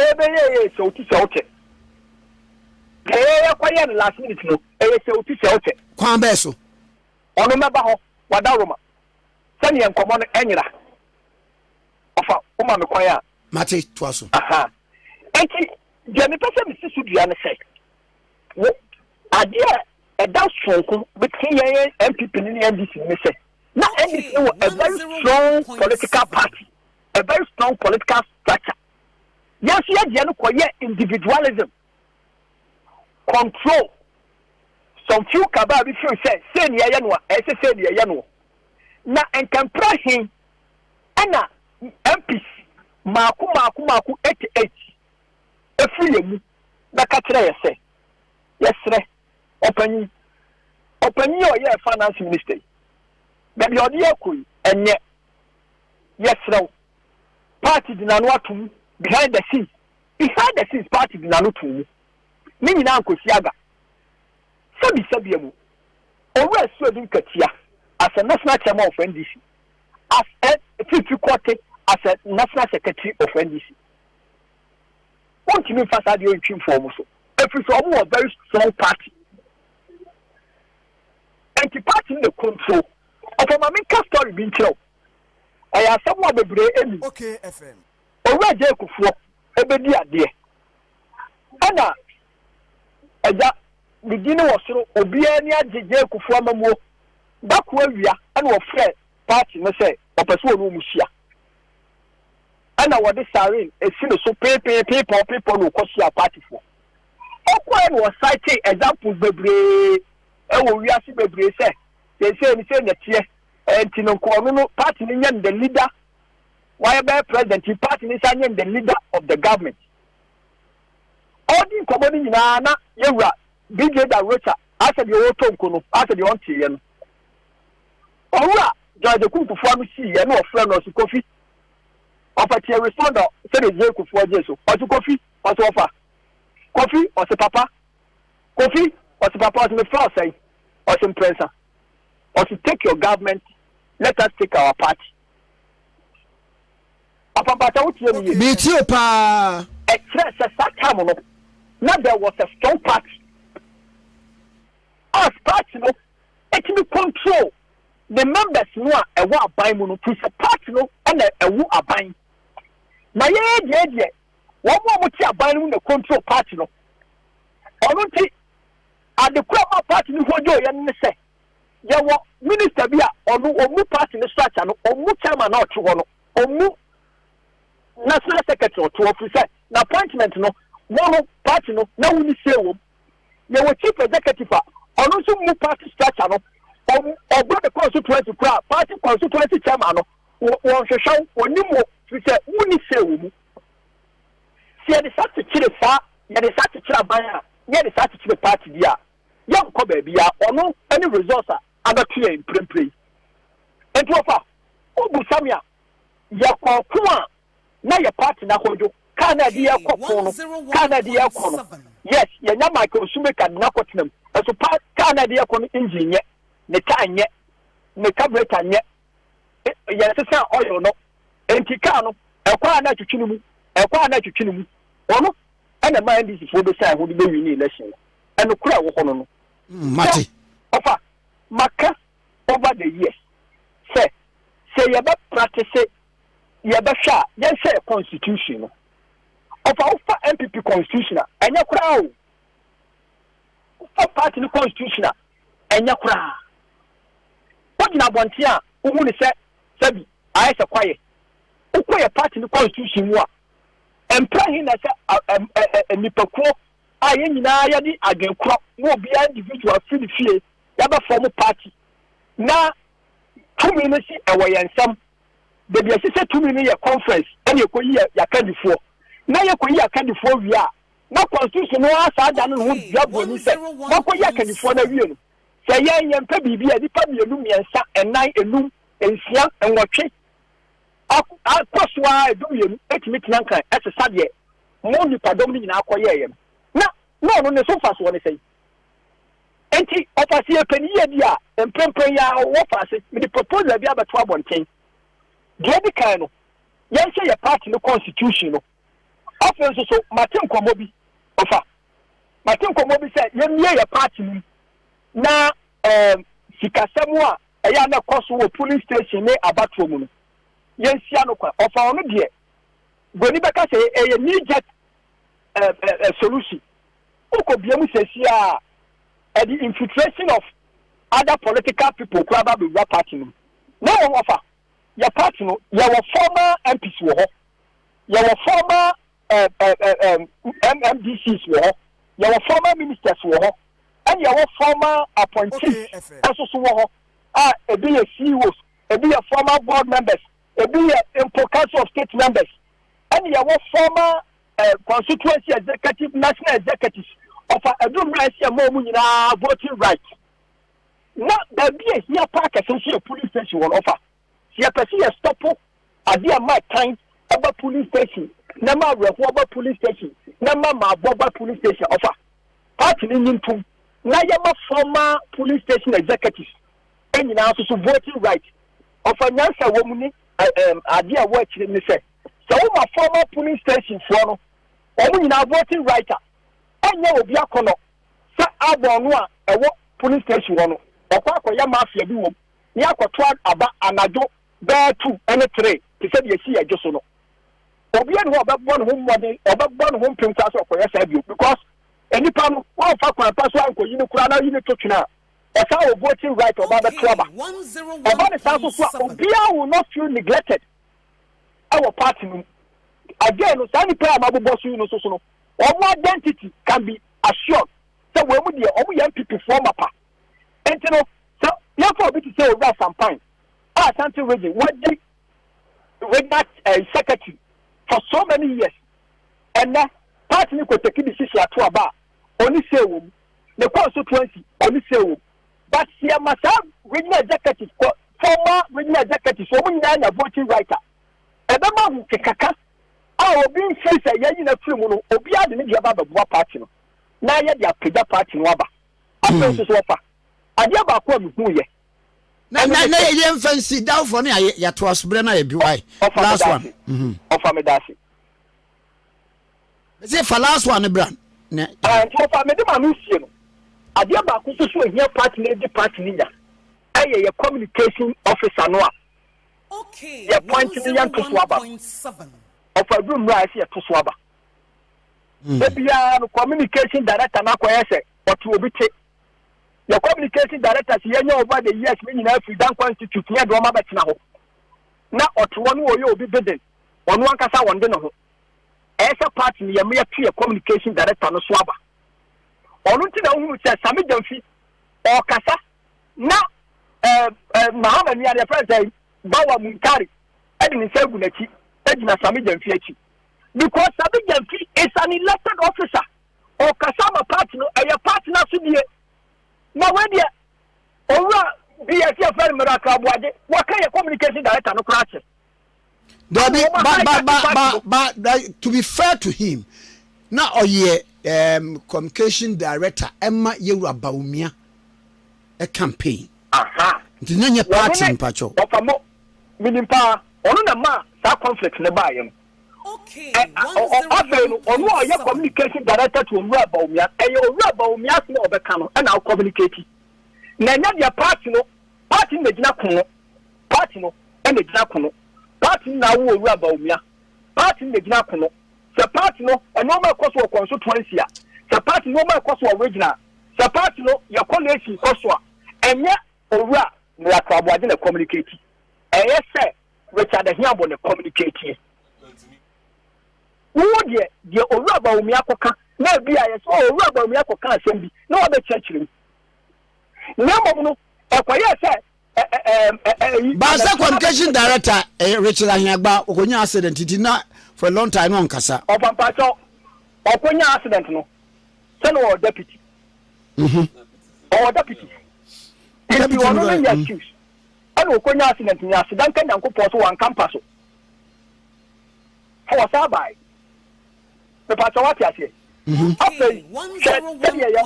so ti se oche ye kwaya na last minute no se oti se oche kwan be so ono meba ho wada roma sani enkomo no enyira ofa o ma me kwaya mate to aso aha enti je me pese me sisu dua ne se wo ade e da sonko between ye NPP ni NDC me se now, NDC was a very strong political party, a very strong political structure. Yes, yeah, individualism, control. Some few cabal, if you say near Yanua, say near Yanua. Now, and can pray him, Anna, MPs, Maku, 88. A free, the Catray say, yes, sir, open your finance minister. But the idea could and yet, yes, no party did not want to behind the scenes, party did not to me. Uncle Siaga Sabiamu, always serving Katia as a national chairman of NDC, as a 50 quarter as a national secretary of NDC. Won't you mean fast audio in form also? If it's a very strong party, anti party in the control. Of my main story being killed. I have someone the brave. Okay, FM. Already, I could for a baby idea. Anna, as that beginning was so Obiania J. Kufuama, back where we are, and our friend, party, must say, or pursue Musia. Anna, what this Tyrant, a single so people who cost your party for. Okwan was citing examples, the brave, and we are the brave say. They say that here, and Tino party the leader, why by president, party is the leader of the government. All the common in Anna, Yura, BJ Rocha, after the old Tonkono, after the Ontian. Ora, George Kuku Pharmacy, and no friend or coffee. Of a tier responder, said a joke for Jesus, or to coffee, or to offer. Coffee, or to papa. Coffee, or to papa, to the floor say, or some presser. Or to take your government, let us take our party. Meet you, pa. Now there was a strong party. As party, no, it will control the members who are a war by mono to support no and a woo are buying. My yeah, one more are buying the control party no. Or at the crop party who joy and say. There were minister be or mu party in the structure or mu chairman or mu national secretary to officer. The appointment no one party no now we say there were chief executive or also mu party structure no or the constituency party constituency chairman no or show or new we say we say see the such a chile fa there is such a chile banya there is such a party there young ko baby or no any resource other clear in play. And to offer, Obu Samia, Yakwa, na your party na hojo kana dia kono kana dia kono yes ya nya Michael Sumeka na kotenam so kana dia kono engine ne tanye ne carburetor nye ya sesa oil no enti ka no ekwa na twetwene mu ono ana ma ndisi fo be sai ho de be win election eno kura wo hono no mate ofa maka over the years say you be practice you be sha then say constitution ofa NPP constitution enya kura o ofa party ni constitution enya kura wajina bonti a uhu ni se sabi ayese kwaye ukoye party ni constitution mu a empra hin na se nipakuo aye nyina ya di agenkro no obi individual free fie ya ba form party na tumi no si ewo yensam de bia se tumi no ye conference and ye koyi ya kandifo na ye koyi ya kandifo wi a na constitution no asa da no ho bia boni se na koyi ya kandifo na wi no se ye nyempa bibia di pa mienu miensa enan enum ensia enwotwe akoswa edumienu etimi tinankan esesa de mo ni padom ni nyina akoye ye no ne so fast one say enti opasi epaniye dia empempen ya wo fase me the proposal bi abeto abonten de bi kan no yen say your party no constitution no offense so matin komobi ofa matin komobi say yen ye your party ni na sikasemu a eya na koso wo police station ne abatwo mu no yen sia no kwa ofa ono de goni beka say e need get solution uko biemu sesia the infiltration of other political people who are your party no one offer your party no your former MPs wo your former MDCs wo your former ministers wo and your former appointees also wo e be your CEOs e be your former board members e be your council of state members and your former constituency executive national executives of a drum rights and more voting rights. Now, there be a here park essential police station will offer. See a person a stop at the my time about police station, number of police station, number of police station offer. Party in two. Now, you former police station executives and you also voting rights of a Nancy woman. Idea work in the say. So, my former police station for no, now voting writer. Anya obi akono sa abonu a ewo police station wono okwa akoya mafia bi wom ni akoto aba anajo be 2 and 3 ti se de si ajo so no obi ene ho obebbo no mmode obebbo no mpem kwa so okoya sa bi because enipa no wa fa kwa pa so anko yini kura na yini totuna e sa o voting right oba be to aba oba ne sa so obi a will not feel neglected our party no again no sa ni pa amabobo so no so no our identity can be assured. So we would the young people form up. And you know, so therefore we to say over some point. Something with what they with that secretary for so many years. And that party could take decision to about only say the constituency only say but here must have regional executive former regional executive so when you voting writer. And the man who kaka obi face ya yi na film no obi ade ne dia ba bua party no na ya dia peda party no aba afenso so ofa ade ba ko amuhu ye na ye fancy down for na ya to asbre na ye bi why last one ofa me dasi say for last one brand na ofa me de ma no sie no ade ba ko so ehia party na di party ni ya aye ye communication officer no a okay ye point ni yan to so aba of a room right here to swaba. Maybe no communication director na kwese but will be take. Your communication director see over the years meaning if you don't constitute near do ma betina ho. Na otwon wo ye obi beden. Ono ankasa wonde no ho. Esa party ni ye me to your communication director no swaba. Ono ti na hu se sami jamfi o kasa na Mahama ni ade president bawa munkari edi ni segu na chi ejina sami jamfi achi because sami jamfi is an elected officer or kasama party no a party na so die na we die owura BSF miracle abwade waka your communication director no krache but to be fair to him, now communication director Emma Yeru Baumia a campaign. It's not your party in Pacho. Minimpa, on ma that conflict nearby him. Okay. On your communication director to Baumia, and your Baumia no becano, and I'll communicate. Nanya your party no, party in the Jinakuno, party no, and the Jinakuno, party now will Baumia, party in the Jinakuno, the party no, a normal cost of constituency, the party normal cost of original, the party no, your coalition cost, and yet, over, we are probably communicating. And yes, sir, Richard, the here on communicating. Who dear, the Oraba Miakoka, no be I saw Oraba Miakoka assembly, no other church room. No, Basa communication director, Richard Anyagba, Okonya accident, it did not for a long time on Casa. Or Pampacho, Okonya accident, no. Son or deputy. Or deputy. If you are not in your shoes, I will Okonya accident in accident and go post one campus. For Sabai. The Pachawatia say. After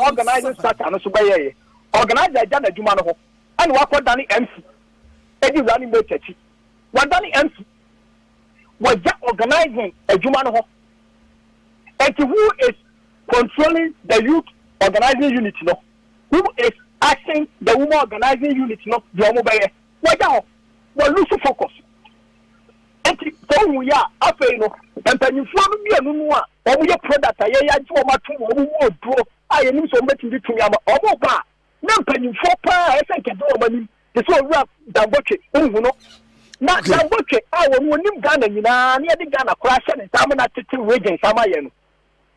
organizing such an Subay, organizer Jana Jumano, and what Dani MC. Eddie running the church. What Dani MC was just organizing a Jumano. And who is controlling the youth organizing unit? No, who is asking the woman organizing unit? No, the mobile. What now? Well, lose focus. And so we are after you know, and then you follow me and no one. Or we are product. I am to my two. I am so much to me. Or bar. Nampany for pa I think money. The so rap Dangote. No. Not Dangote. I will nim Ghana near the Ghana crash and Tamana to region Samayan.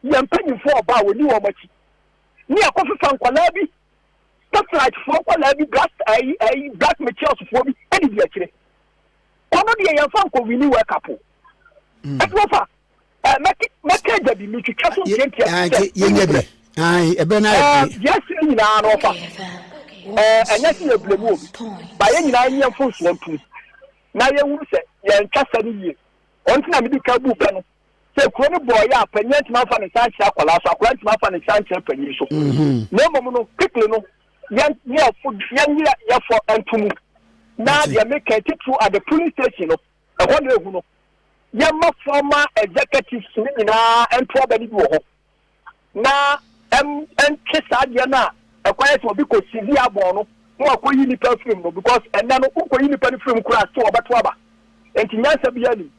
Yam penny for bar with you much. Near coffee from Kwalabi. Stuff like for Kwalabi glass a black materials for me. Any actually. Come on, the young funk we knew a couple. At Wafa. Make it be me to castle. Aye, yes, in an offer. And that's a blue move. By any 9 year full swamp. Now you will say, you're in custody. On time, you can book. Say, Chrono boy up and yet my fan and San Chacolas, or grant my fan and San Chacolas. No more quickly, no. Young year for and to move. Now they make a tip at the police station. I wonder who know. Young former executive and probably now. And Chesadiana, a quiet will because severe bono, no uniper film, because and then uniper film class to Abatwaba. And Tinyasa Biani.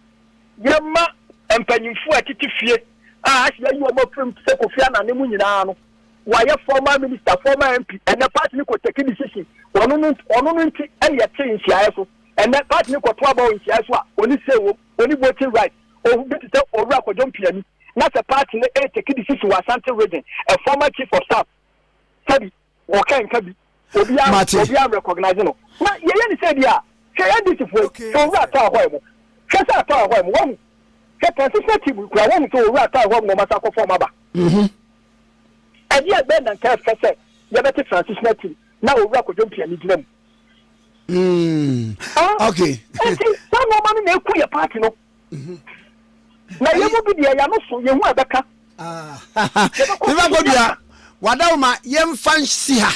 Yamma and Penny Fu fear. Actually, you are more film Secofiana and Nemunano. Why a former minister, former MP, and the party could take a decision. One and yet change Siaso, and that party could trouble in Siaswa, only say, only voting right, or better or rock or don't piano. Not a party in the take decision was something region, a former chief of staff. Kabi, or can Kabi, Obia recognizing. You said, yeah, say this is so rat our home. Shut up our home, one. Consistent with one to rat our home no matter for Maba. And yet, Ben and Cass said, you better transition team. Now, rock or don't piano. Okay. Some woman may quit a party, no. Na yemo bi dia ya no so ye hu abeka Niba godua wadawma yem fansi ha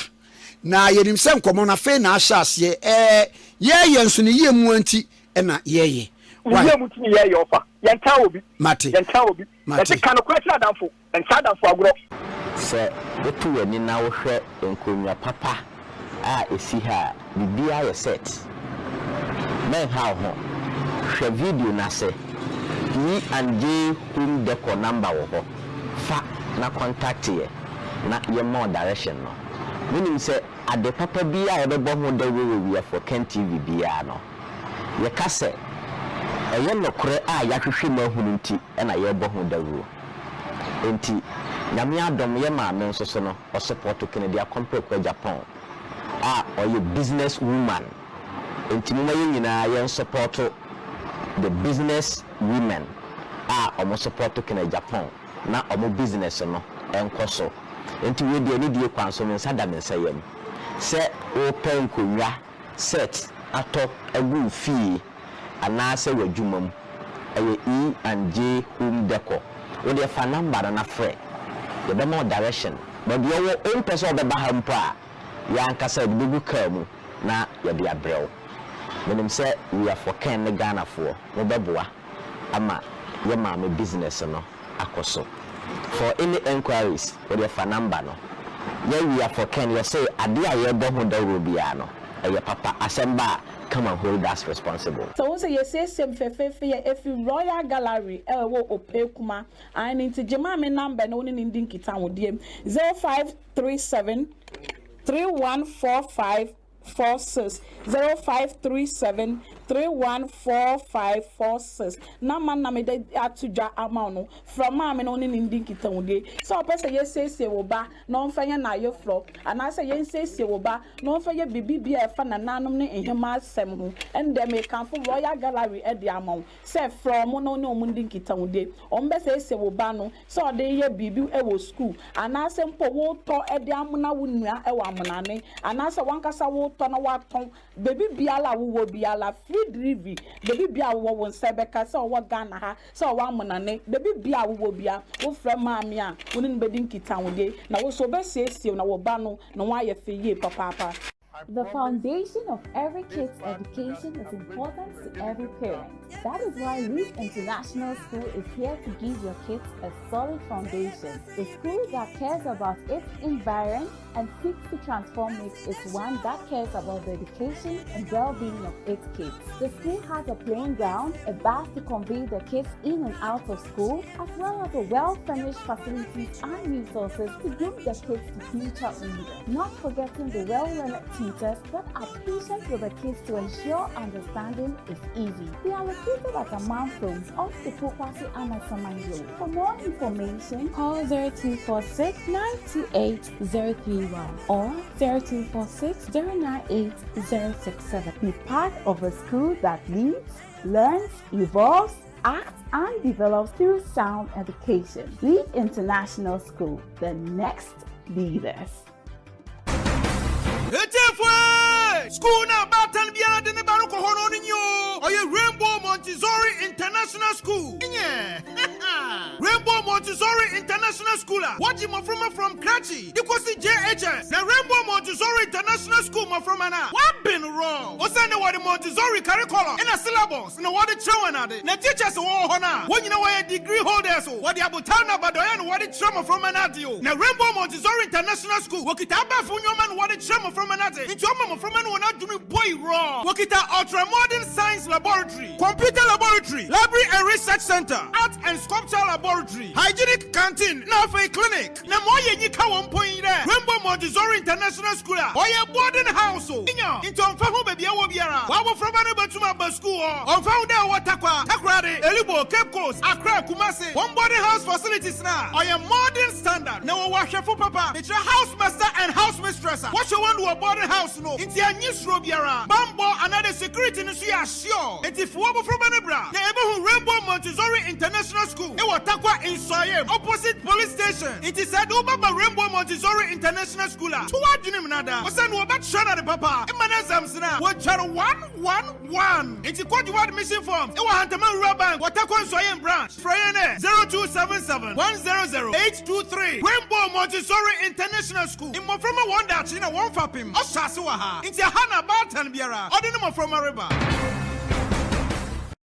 na yenim se nkomo na fe na ahya ase ye nso ne ye mu anti na ye ye mu ti ye ye ofa ye nta obi mate ye nta obi e te kan ko tira danfo nta danfo agro se wetu yani na wo hwe nkonwa papa a esi ha bibia ye set men ha ho hwe video na se me and J whom the number wo fa na contact ye na ye more direction no meaning say ade papa bia ye bebo ho da we for Ken TV bia no ye ka se eye nokore a ya hwehwe ma hunu nti na ye bebo ho da we enti nyame adom ye ma me nso so no o support Kennedy compare kwa Japan or you business woman enti mo ye nyina ye support the business women almost support to Japan na omo business no enkoso enti we de ni die kwanso men sada men sayem se open konwa set atop agu fee ana se wadwumam E and J Home Decor. With the phone number na frɛ. The be more direction. But your own person be ba hampa. Ya ankasa de bugu car mu na ya de abrɛw. Menim say we are for Ken Ghana for. No beboa. Ama your mama business no akoso. For any enquiries with your phone number no. Yeah, we are for Ken. You say ade a ye bo ho da robia no. Your papa asemba come and hold us responsible. So once you say same if you Royal Gallery wo opekuma and into jema me number no ni ndin kita wo dem 0537 314546 0537 314546 na man na me de atuja amount no from ma me no ni ndin kita wo de so person ye say wo ba no mfanya na ye flo ana say ye say wo ba no mfanya bibibia e fa na nanom ne ehema asem ho and dem e kan for Royal Gallery e de amount say from no ni omu ndin kita wo de on be say wo ba no so de ye bibi e wo school ana say mpo wo to e de amuna wo nua e wa amunane ana say wankasa wo to na wa ton bibibia la wo biala delivery baby bia wo won sebeka se wo Ghana ha se wo amonane baby bia wo bia wo fra maami a wonin bedin kita wo de na wo so be siesie na wo ba no na wo aye feye papa. The foundation of every kid's education is important to every parent. That is why Leap International School is here to give your kids a solid foundation. The school that cares about its environment and seeks to transform it is one that cares about the education and well-being of its kids. The school has a playing ground, a bus to convey the kids in and out of school, as well as a well-furnished facilities and resources to groom the kids to future leaders. Not forgetting the well-learned teachers that are patient with the kids to ensure understanding is easy. They are located at Amanfilms off the Pokwasi Amasaman Road. For more information, call 0246 928 031 or 0246 098 067. Be part of a school that leads, learns, evolves, acts, and develops through sound education. Leap International School, the next leaders. School na batan biya de ne baro ko hono ni yo. Oye Rainbow Montessori International School. Yeah. Rainbow Montessori International School. What you from Kratchi? Because the JHS. The Rainbow Montessori International School from ana. What been wrong? What's that what the Montessori curriculum in a syllabus? No what the trauma na de. Na teachers wo hona. When you know why degree holders what the abutana badoyan what the trauma from ana dio. Na Rainbow Montessori International School. Wakitaba funyo man what the trauma from ana de. It's your from ana not doing boy wrong. Wakita ultra modern science laboratory, computer laboratory, library and research center, art and sculpture laboratory, hygienic canteen, now for a clinic. Na moye nyika 1 point there. Rainbow Montessori International School. Oye boarding house. Inya into onfahu baby awo biara. Wawo from ane batuma ba school. Onfahu there watakwa. Takrade, Elibo, Cape Coast, Accra, Kumasi. One boarding house facilities now. Oye modern standard. Na wa shefu papa. It's your house master and house mistress. What you want to a boarding house no? It's your nyisro biara. Bambo another security no see assure. If we from Anebra, the Ebehu Rainbow Montessori International School, it was Takwa in Soyem, opposite police station. It is said Ubaba Rainbow Montessori International School. To what you nada? What's that about Shana the Papa? Emanazam Sina, what channel 111. It's a quad word mission form. It was Hantaman Rabank, what Takwa Soyem branch. Frayane 0277 100 823. Rainbow Montessori International School. In Moframa one that in a one fapim. Oshasuaha. It's a Hana Bartan Biara. Ordinary from a river.